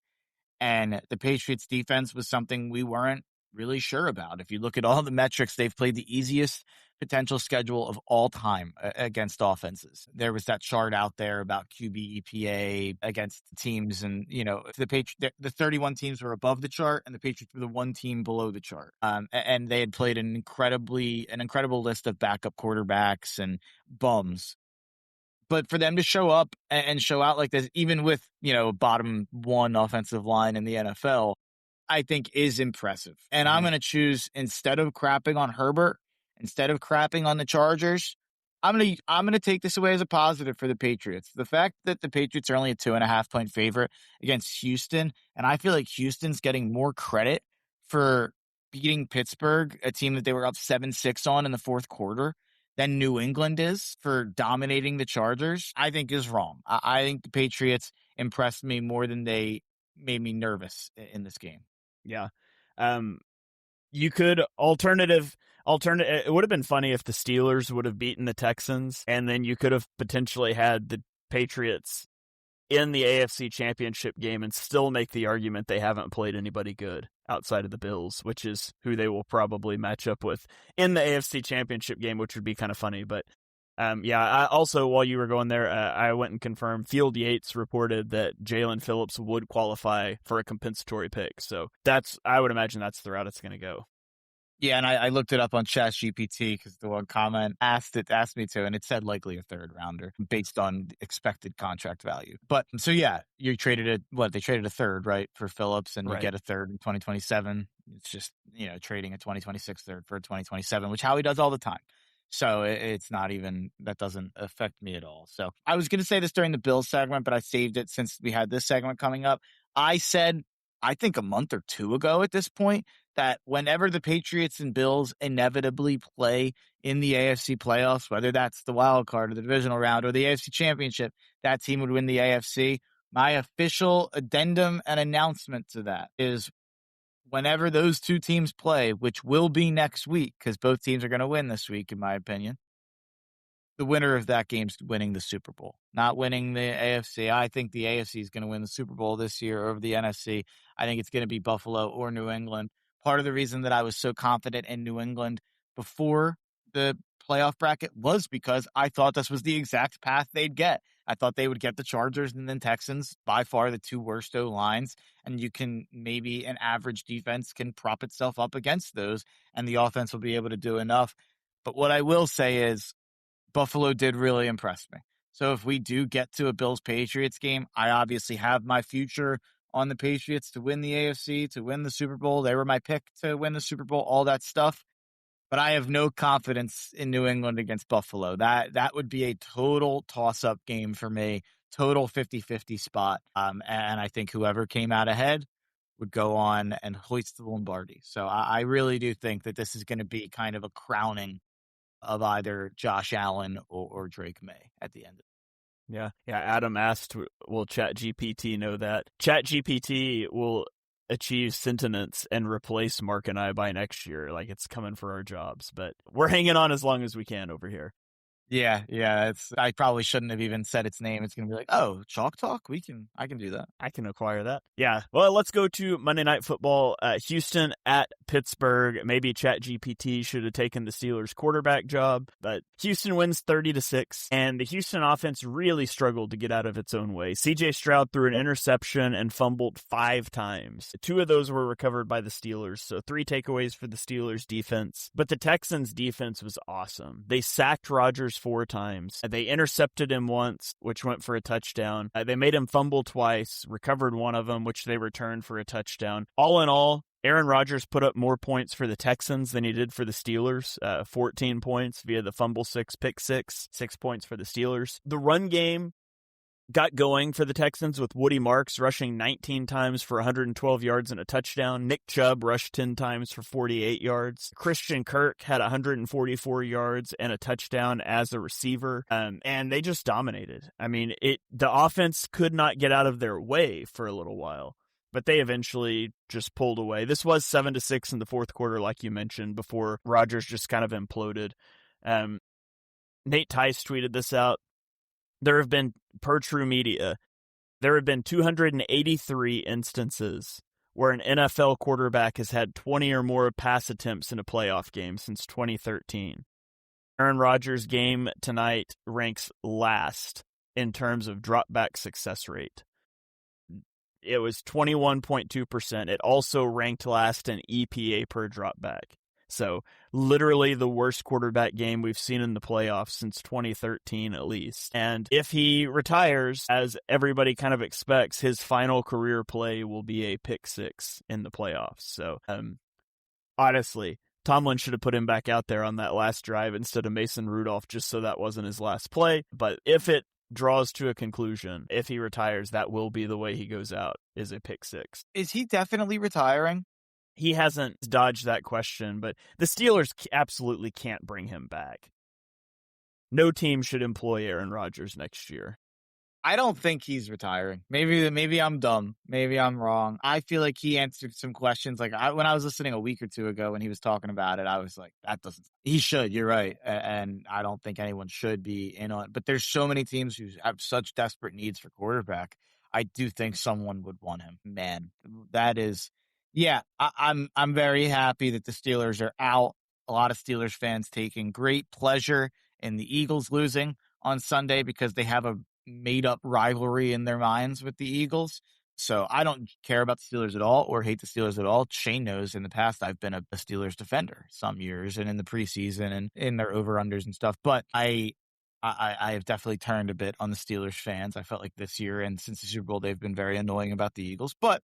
And the Patriots defense was something we weren't really sure about. If you look at all the metrics, they've played the easiest potential schedule of all time against offenses. There was that chart out there about QB EPA against teams, and the 31 teams were above the chart, and the Patriots were the one team below the chart. And they had played an incredible list of backup quarterbacks and bums. But for them to show up and show out like this, even with bottom 1 offensive line in the NFL, I think is impressive. And I'm going to choose, instead of crapping on Herbert, instead of crapping on the Chargers, I'm gonna take this away as a positive for the Patriots. The fact that the Patriots are only a 2.5-point favorite against Houston, and I feel like Houston's getting more credit for beating Pittsburgh, a team that they were up 7-6 on in the fourth quarter, than New England is for dominating the Chargers, I think is wrong. I think the Patriots impressed me more than they made me nervous in this game. Yeah. You could alternative. It would have been funny if the Steelers would have beaten the Texans, and then you could have potentially had the Patriots in the AFC Championship game and still make the argument they haven't played anybody good outside of the Bills, which is who they will probably match up with in the AFC Championship game, which would be kind of funny. But Also, while you were going there, I went and confirmed. Field Yates reported that Jalen Phillips would qualify for a compensatory pick. So I would imagine that's the route it's going to go. Yeah, and I looked it up on ChatGPT because the one comment asked me to, and it said likely a third rounder based on expected contract value. But so yeah, you traded they traded a third, right, for Phillips, and you Right. get a third in 2027. It's just, trading a 2026 third for a 2027, which Howie does all the time. So it's not even, that doesn't affect me at all. So I was going to say this during the Bills segment, but I saved it since we had this segment coming up. I said, I think a month or two ago at this point, that whenever the Patriots and Bills inevitably play in the AFC playoffs, whether that's the wild card or the divisional round or the AFC championship, that team would win the AFC. My official addendum and announcement to that is whenever those two teams play, which will be next week, because both teams are going to win this week, in my opinion, the winner of that game's winning the Super Bowl, not winning the AFC. I think the AFC is going to win the Super Bowl this year over the NFC. I think it's going to be Buffalo or New England. Part of the reason that I was so confident in New England before the playoff bracket was because I thought this was the exact path they'd get. I thought they would get the Chargers and then Texans, by far the two worst O lines. And you can, maybe an average defense can prop itself up against those, and the offense will be able to do enough. But what I will say is, Buffalo did really impress me. So if we do get to a Bills-Patriots game, I obviously have my future on the Patriots to win the AFC, to win the Super Bowl. They were my pick to win the Super Bowl, all that stuff. But I have no confidence in New England against Buffalo. That would be a total toss-up game for me, total 50-50 spot. And I think whoever came out ahead would go on and hoist the Lombardi. So I really do think that this is going to be kind of a crowning of either Josh Allen or Drake May at the end. Yeah. Adam asked, will ChatGPT know that? ChatGPT will achieve sentience and replace Mark and I by next year. Like, it's coming for our jobs, but we're hanging on as long as we can over here. Yeah. I probably shouldn't have even said its name. It's going to be like, oh, Chalk Talk? I can do that. I can acquire that. Yeah. Well, let's go to Monday Night Football. Houston at Pittsburgh. Maybe ChatGPT should have taken the Steelers quarterback job, but Houston wins 30-6, and the Houston offense really struggled to get out of its own way. CJ Stroud threw an interception and fumbled 5 times. 2 of those were recovered by the Steelers, so 3 takeaways for the Steelers defense. But the Texans defense was awesome. They sacked Rodgers 4 times. They intercepted him once, which went for a touchdown. They made him fumble twice, recovered one of them, which they returned for a touchdown. All in all, Aaron Rodgers put up more points for the Texans than he did for the Steelers, 14 points via the fumble 6, pick 6, 6 points for the Steelers. The run game got going for the Texans with Woody Marks rushing 19 times for 112 yards and a touchdown. Nick Chubb rushed 10 times for 48 yards. Christian Kirk had 144 yards and a touchdown as a receiver, and they just dominated. I mean, the offense could not get out of their way for a little while, but they eventually just pulled away. This was 7-6 in the fourth quarter, like you mentioned, before Rodgers just kind of imploded. Nate Tice tweeted this out. There have been, per True Media, there have been 283 instances where an NFL quarterback has had 20 or more pass attempts in a playoff game since 2013. Aaron Rodgers' game tonight ranks last in terms of dropback success rate. It was 21.2%. It also ranked last in EPA per dropback. So literally the worst quarterback game we've seen in the playoffs since 2013 at least. And if he retires, as everybody kind of expects, his final career play will be a pick 6 in the playoffs. So honestly, Tomlin should have put him back out there on that last drive instead of Mason Rudolph, just so that wasn't his last play. But if it draws to a conclusion, if he retires, that will be the way he goes out, is a pick 6. Is he definitely retiring? He hasn't dodged that question, but the Steelers absolutely can't bring him back. No team should employ Aaron Rodgers next year. I don't think he's retiring. Maybe I'm dumb. Maybe I'm wrong. I feel like he answered some questions. Like when I was listening a week or two ago when he was talking about it, I was like, he should, you're right. And I don't think anyone should be in on it. But there's so many teams who have such desperate needs for quarterback. I do think someone would want him. Man, that is, yeah, I'm very happy that the Steelers are out. A lot of Steelers fans taking great pleasure in the Eagles losing on Sunday because they have a made up rivalry in their minds with the Eagles. So I don't care about the Steelers at all or hate the Steelers at all. Shane knows in the past I've been a Steelers defender some years and in the preseason and in their over-unders and stuff. But I have definitely turned a bit on the Steelers fans. I felt like this year and since the Super Bowl, they've been very annoying about the Eagles. But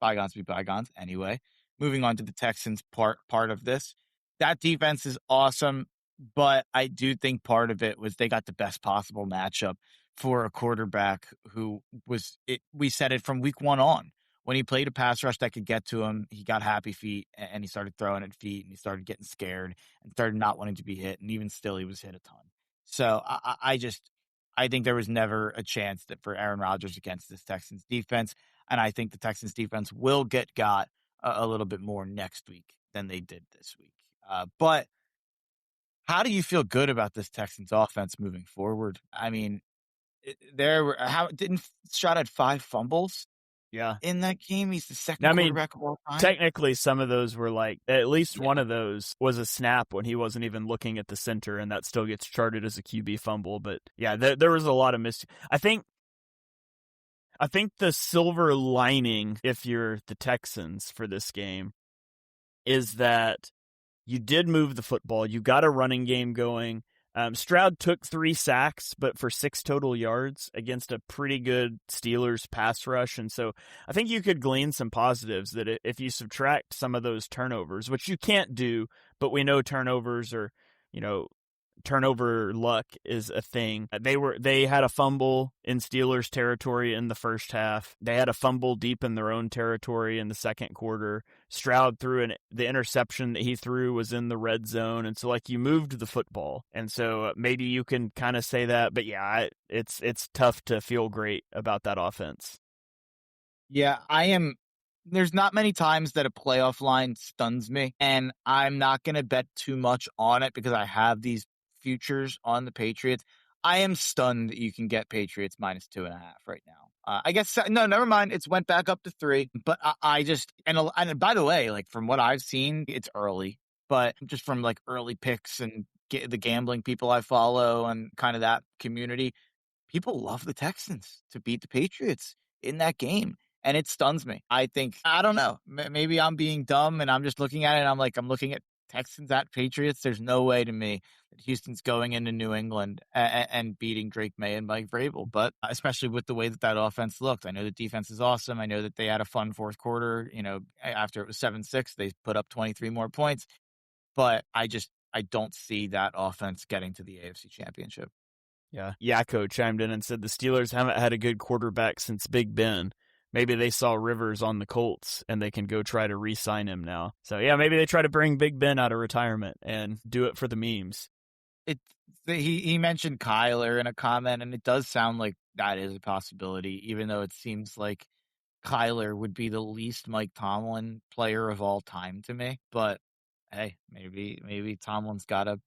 bygones be bygones. Anyway, moving on to the Texans part of this. That defense is awesome, but I do think part of it was they got the best possible matchup for a quarterback who was it. We said it from week one on. When he played a pass rush that could get to him, he got happy feet and he started throwing at feet and he started getting scared and started not wanting to be hit. And even still, he was hit a ton. So I think there was never a chance that for Aaron Rodgers against this Texans defense. And I think the Texans defense will get got a little bit more next week than they did this week. But how do you feel good about this Texans offense moving forward? I mean, didn't Stroud had 5 fumbles Yeah. in that game? He's the second quarterback of all time. Technically, some of those were like, at least one of those was a snap when he wasn't even looking at the center, and that still gets charted as a QB fumble. But yeah, there was a lot of I think the silver lining, if you're the Texans for this game, is that you did move the football. You got a running game going. Stroud took 3 sacks, but for 6 total yards against a pretty good Steelers pass rush. And so I think you could glean some positives that if you subtract some of those turnovers, which you can't do, but we know turnovers are, turnover luck is a thing. They had a fumble in Steelers territory in the first half. They had a fumble deep in their own territory in the second quarter. Stroud the interception that he threw was in the red zone. And so you moved the football. And so maybe you can kind of say that, but yeah, it's tough to feel great about that offense. Yeah, there's not many times that a playoff line stuns me, and I'm not going to bet too much on it because I have these futures on the Patriots. I am stunned that you can get Patriots -2.5 right now. I guess no, never mind. It's went back up to 3, but I just and by the way, from what I've seen, it's early, but just from early picks and the gambling people I follow and kind of that community, people love the Texans to beat the Patriots in that game. And it stuns me. I don't know. Maybe I'm being dumb and I'm just looking at it and I'm looking at Texans at Patriots. There's no way to me that Houston's going into New England and beating Drake May and Mike Vrabel, but especially with the way that offense looked. I know the defense is awesome. I know that they had a fun fourth quarter. After it was 7-6, they put up 23 more points, but I don't see that offense getting to the AFC Championship. Yeah. Yakko chimed in and said the Steelers haven't had a good quarterback since Big Ben. Maybe they saw Rivers on the Colts and they can go try to re-sign him now. So yeah, maybe they try to bring Big Ben out of retirement and do it for the memes. He mentioned Kyler in a comment, and it does sound like that is a possibility, even though it seems like Kyler would be the least Mike Tomlin player of all time to me. But hey, maybe Tomlin's got to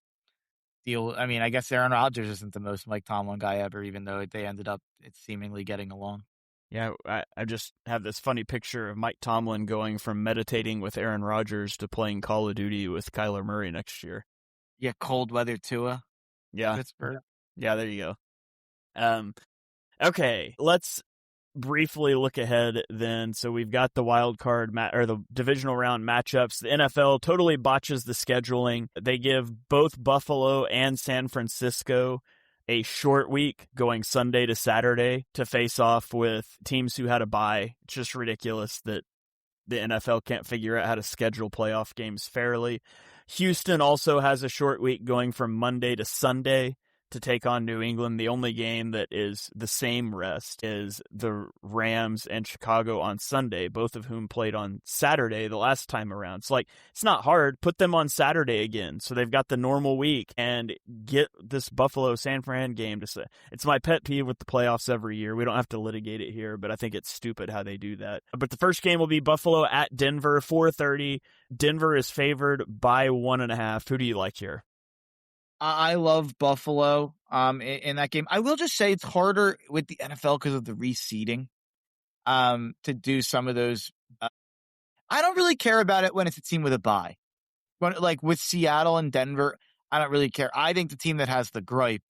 deal. I mean, I guess Aaron Rodgers isn't the most Mike Tomlin guy ever, even though they ended up seemingly getting along. Yeah, I just have this funny picture of Mike Tomlin going from meditating with Aaron Rodgers to playing Call of Duty with Kyler Murray next year. Yeah, cold weather Tua. Yeah. Pittsburgh. Yeah, there you go. Okay, let's briefly look ahead then. So we've got the wild card or the divisional round matchups. The NFL totally botches the scheduling. They give both Buffalo and San Francisco a short week going Sunday to Saturday to face off with teams who had a bye. It's just ridiculous that the NFL can't figure out how to schedule playoff games fairly. Houston also has a short week going from Monday to Sunday to take on New England. The only game that is the same rest is the Rams and Chicago on Sunday, both of whom played on Saturday the last time around. So, it's not hard. Put them on Saturday again. So they've got the normal week and get this Buffalo San Fran game to say. It's my pet peeve with the playoffs every year. We don't have to litigate it here, but I think it's stupid how they do that. But the first game will be Buffalo at Denver, 4:30. Denver is favored by 1.5. Who do you like here? I love Buffalo in that game. I will just say it's harder with the NFL because of the reseeding to do some of those. I don't really care about it when it's a team with a bye. But with Seattle and Denver, I don't really care. I think the team that has the gripe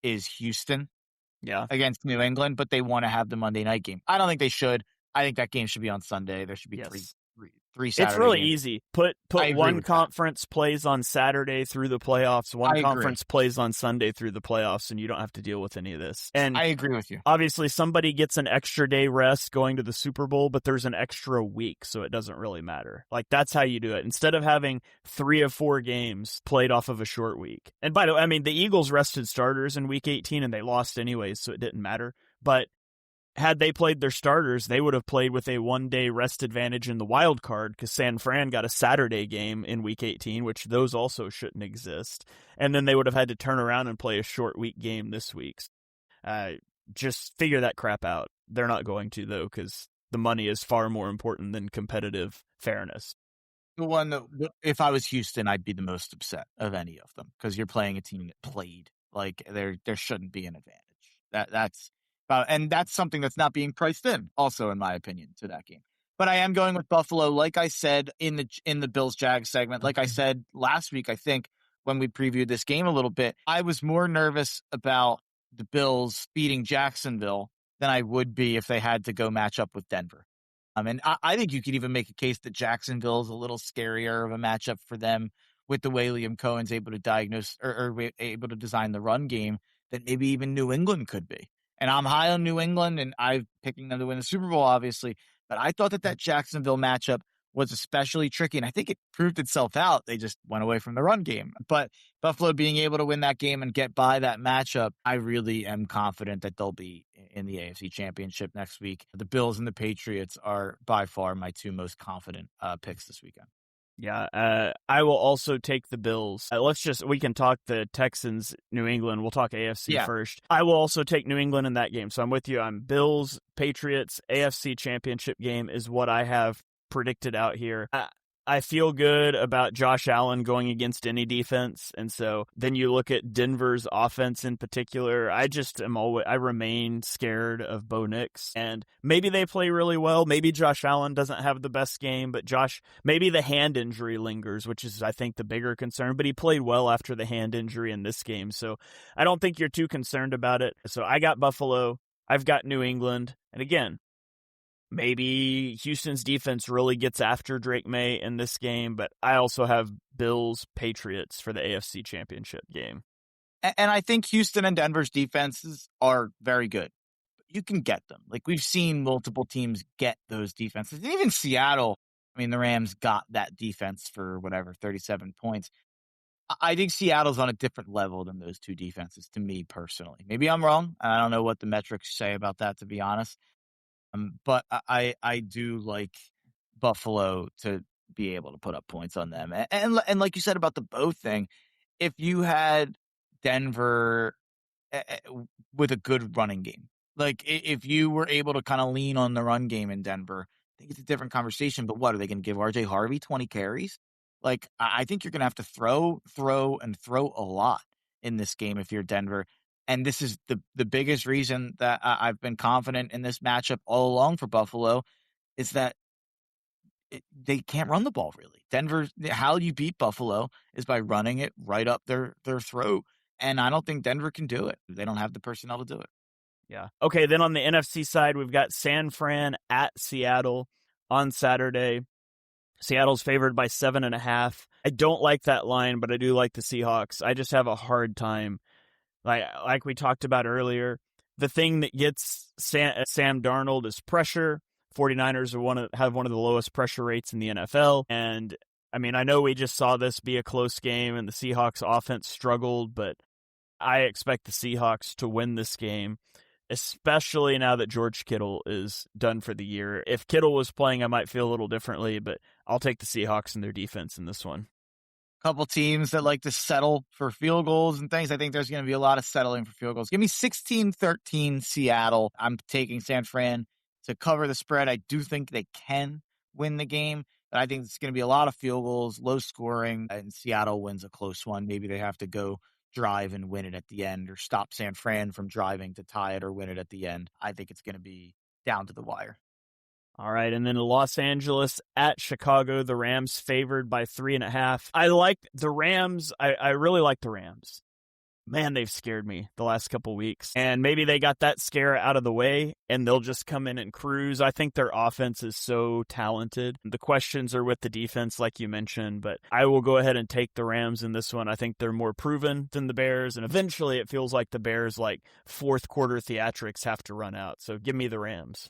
is Houston Yeah. against New England, but they want to have the Monday night game. I don't think they should. I think that game should be on Sunday. There should be Yes. three It's Saturday really games. easy. Put I agree one with that. conference plays on Saturday through the playoffs, one I agree. conference plays on Sunday through the playoffs, and you don't have to deal with any of this. And I agree with you. obviously somebody gets an extra day rest going to the Super Bowl, but there's an extra week, so it doesn't really matter. Like, that's how you do it. Instead of having 3 of 4 games played off of a short week. And by the way, I mean, the Eagles rested starters in week 18 and they lost anyways, so it didn't matter. But had they played their starters, they would have played with a 1-day rest advantage in the wild card because San Fran got a Saturday game in week 18, which those also shouldn't exist. And then they would have had to turn around and play a short week game this week. Just figure that crap out. They're not going to, though, because the money is far more important than competitive fairness. The one that, if I was Houston, I'd be the most upset of any of them because you're playing a team that played. Like, there shouldn't be an advantage. And that's something that's not being priced in, also, in my opinion, to that game. But I am going with Buffalo, like I said in the Bills Jags segment. Like I said last week, I think when we previewed this game a little bit, I was more nervous about the Bills beating Jacksonville than I would be if they had to go match up with Denver. And I think you could even make a case that Jacksonville is a little scarier of a matchup for them with the way Liam Cohen's able to diagnose or able to design the run game than maybe even New England could be. And I'm high on New England, and I'm picking them to win the Super Bowl, obviously. But I thought that Jacksonville matchup was especially tricky, and I think it proved itself out. They just went away from the run game. But Buffalo being able to win that game and get by that matchup, I really am confident that they'll be in the AFC Championship next week. The Bills and the Patriots are by far my 2 most confident picks this weekend. Yeah, I will also take the Bills. We can talk the Texans, New England. We'll talk AFC first. I will also take New England in that game. So I'm with you. I'm Bills, Patriots, AFC Championship game is what I have predicted out here. I feel good about Josh Allen going against any defense. And so then you look at Denver's offense in particular. I remain scared of Bo Nix. And maybe they play really well. Maybe Josh Allen doesn't have the best game, but maybe the hand injury lingers, which is, I think, the bigger concern. But he played well after the hand injury in this game. So I don't think you're too concerned about it. So I got Buffalo. I've got New England. And again, maybe Houston's defense really gets after Drake May in this game, but I also have Bills, Patriots for the AFC Championship game. And I think Houston and Denver's defenses are very good. You can get them. Like, we've seen multiple teams get those defenses. And even Seattle, I mean, the Rams got that defense for 37 points. I think Seattle's on a different level than those 2 defenses, to me personally. Maybe I'm wrong. I don't know what the metrics say about that, to be honest. But I do like Buffalo to be able to put up points on them. And like you said about the Bo thing, if you had Denver with a good running game, like if you were able to kind of lean on the run game in Denver, I think it's a different conversation. But what, are they going to give RJ Harvey 20 carries? Like, I think you're going to have to throw a lot in this game if you're Denver. And this is the biggest reason that I've been confident in this matchup all along for Buffalo is that they can't run the ball, really. How you beat Buffalo is by running it right up their throat. And I don't think Denver can do it. They don't have the personnel to do it. Yeah. Okay, then on the NFC side, we've got San Fran at Seattle on Saturday. Seattle's favored by 7.5. I don't like that line, but I do like the Seahawks. I just have a hard time. Like we talked about earlier, the thing that gets Sam Darnold is pressure. 49ers have one of the lowest pressure rates in the NFL. And I mean, I know we just saw this be a close game and the Seahawks offense struggled, but I expect the Seahawks to win this game, especially now that George Kittle is done for the year. If Kittle was playing, I might feel a little differently, but I'll take the Seahawks and their defense in this one. Couple teams that like to settle for field goals and things. I think there's going to be a lot of settling for field goals. Give me 16-13 Seattle. I'm taking San Fran to cover the spread. I do think they can win the game, but I think it's going to be a lot of field goals, low scoring, and Seattle wins a close one. Maybe they have to go drive and win it at the end, or stop San Fran from driving to tie it or win it at the end. I think it's going to be down to the wire. All right, and then Los Angeles at Chicago, the Rams favored by 3.5. I like the Rams. I really like the Rams. Man, they've scared me the last couple weeks. And maybe they got that scare out of the way and they'll just come in and cruise. I think their offense is so talented. The questions are with the defense, like you mentioned, but I will go ahead and take the Rams in this one. I think they're more proven than the Bears, and eventually it feels like the Bears, like fourth quarter theatrics, have to run out. So give me the Rams.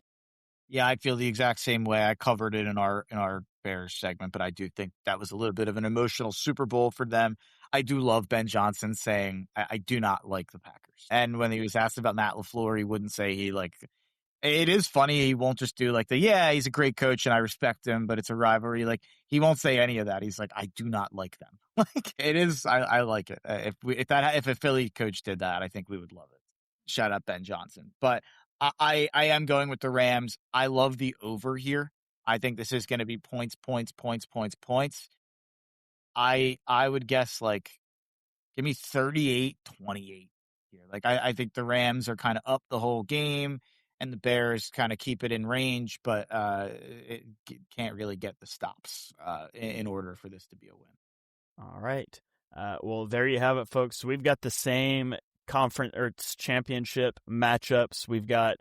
Yeah, I feel the exact same way. I covered it in our Bears segment, but I do think that was a little bit of an emotional Super Bowl for them. I do love Ben Johnson saying, I do not like the Packers. And when he was asked about Matt LaFleur, he wouldn't say he like. It is funny. He won't just do like he's a great coach and I respect him, but it's a rivalry. Like, he won't say any of that. He's like, I do not like them. Like, it is. I like it. If a Philly coach did that, I think we would love it. Shout out Ben Johnson. But I am going with the Rams. I love the over here. I think this is going to be points. I would guess like give me 38-28 here. Like, I think the Rams are kind of up the whole game and the Bears kind of keep it in range, but it can't really get the stops in order for this to be a win. All right. Well, there you have it, folks. We've got the same conference or championship matchups. We've got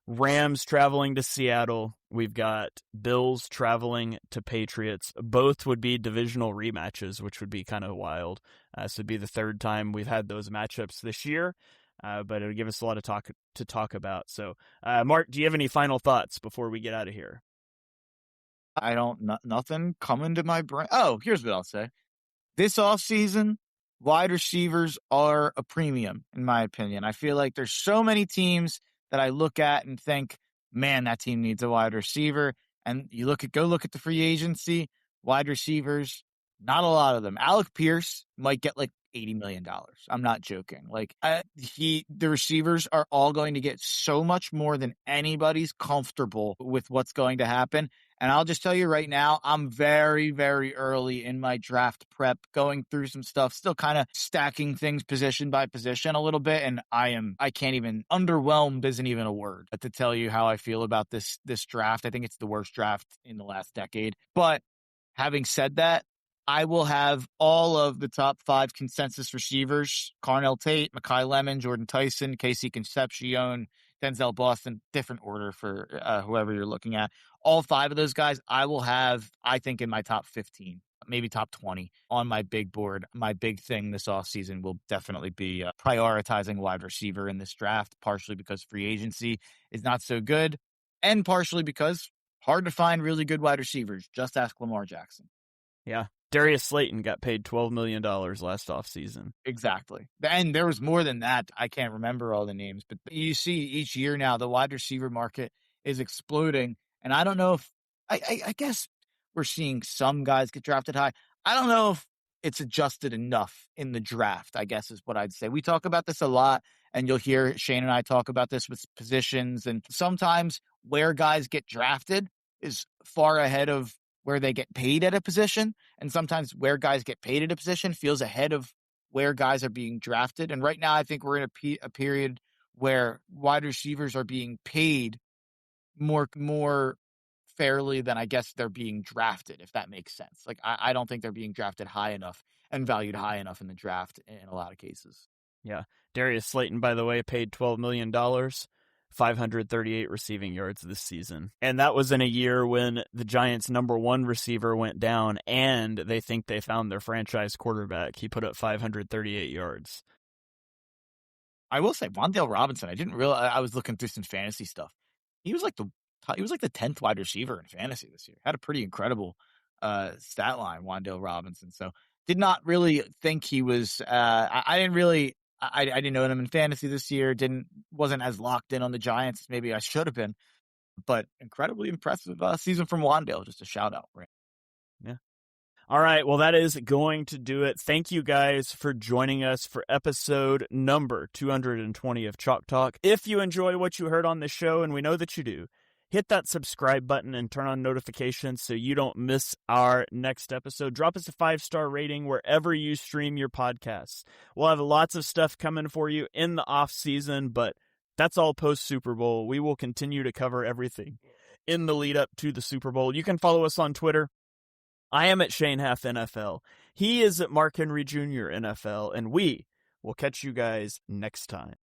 Rams traveling to Seattle. We've got Bills traveling to Patriots. Both would be divisional rematches, which would be kind of wild. This would be the third time we've had those matchups this year, but it would give us a lot of to talk about. So, Mark, do you have any final thoughts before we get out of here? I don't, nothing coming to my brain. Oh, here's what I'll say. This offseason, wide receivers are a premium, in my opinion. I feel like there's so many teams that I look at and think, man, that team needs a wide receiver. And go look at the free agency, wide receivers, not a lot of them. Alec Pierce might get like $80 million. I'm not joking. Like, the receivers are all going to get so much more than anybody's comfortable with what's going to happen. And I'll just tell you right now, I'm very, very early in my draft prep, going through some stuff, still kind of stacking things position by position a little bit. And I can't even, underwhelmed isn't even a word to tell you how I feel about this draft. I think it's the worst draft in the last decade. But having said that, I will have all of the top 5 consensus receivers: Carnell Tate, Mekhi Lemon, Jordan Tyson, Casey Concepcion, Denzel Boston, different order for whoever you're looking at. All 5 of those guys I will have, I think, in my top 15, maybe top 20 on my big board. My big thing this offseason will definitely be prioritizing wide receiver in this draft, partially because free agency is not so good, and partially because hard to find really good wide receivers. Just ask Lamar Jackson. Yeah. Darius Slayton got paid $12 million last offseason. Exactly. And there was more than that. I can't remember all the names, but you see each year now the wide receiver market is exploding. And I don't know if I guess we're seeing some guys get drafted high. I don't know if it's adjusted enough in the draft, I guess is what I'd say. We talk about this a lot, and you'll hear Shane and I talk about this with positions. And sometimes where guys get drafted is far ahead of where they get paid at a position. And sometimes where guys get paid at a position feels ahead of where guys are being drafted. And right now, I think we're in a period where wide receivers are being paid more fairly than I guess they're being drafted, if that makes sense. Like, I don't think they're being drafted high enough and valued high enough in the draft in a lot of cases. Yeah. Darius Slayton, by the way, paid $12 million. 538 receiving yards this season. And that was in a year when the Giants' number 1 receiver went down and they think they found their franchise quarterback. He put up 538 yards. I will say, Wan'Dale Robinson, I didn't realize, I was looking through some fantasy stuff. He was like the 10th wide receiver in fantasy this year. Had a pretty incredible stat line, Wan'Dale Robinson. So did not really think he was, I didn't know him in fantasy this year. Wasn't as locked in on the Giants as maybe I should have been, but incredibly impressive season from Wan'Dale. Just a shout out. Right? Yeah. All right. Well, that is going to do it. Thank you guys for joining us for episode number 220 of Chalk Talk. If you enjoy what you heard on this show, and we know that you do, hit that subscribe button and turn on notifications so you don't miss our next episode. Drop us a 5-star rating wherever you stream your podcasts. We'll have lots of stuff coming for you in the off season, but that's all post Super Bowl. We will continue to cover everything in the lead up to the Super Bowl. You can follow us on Twitter. I am at Shane Half NFL. He is at Mark Henry Jr. NFL, and we will catch you guys next time.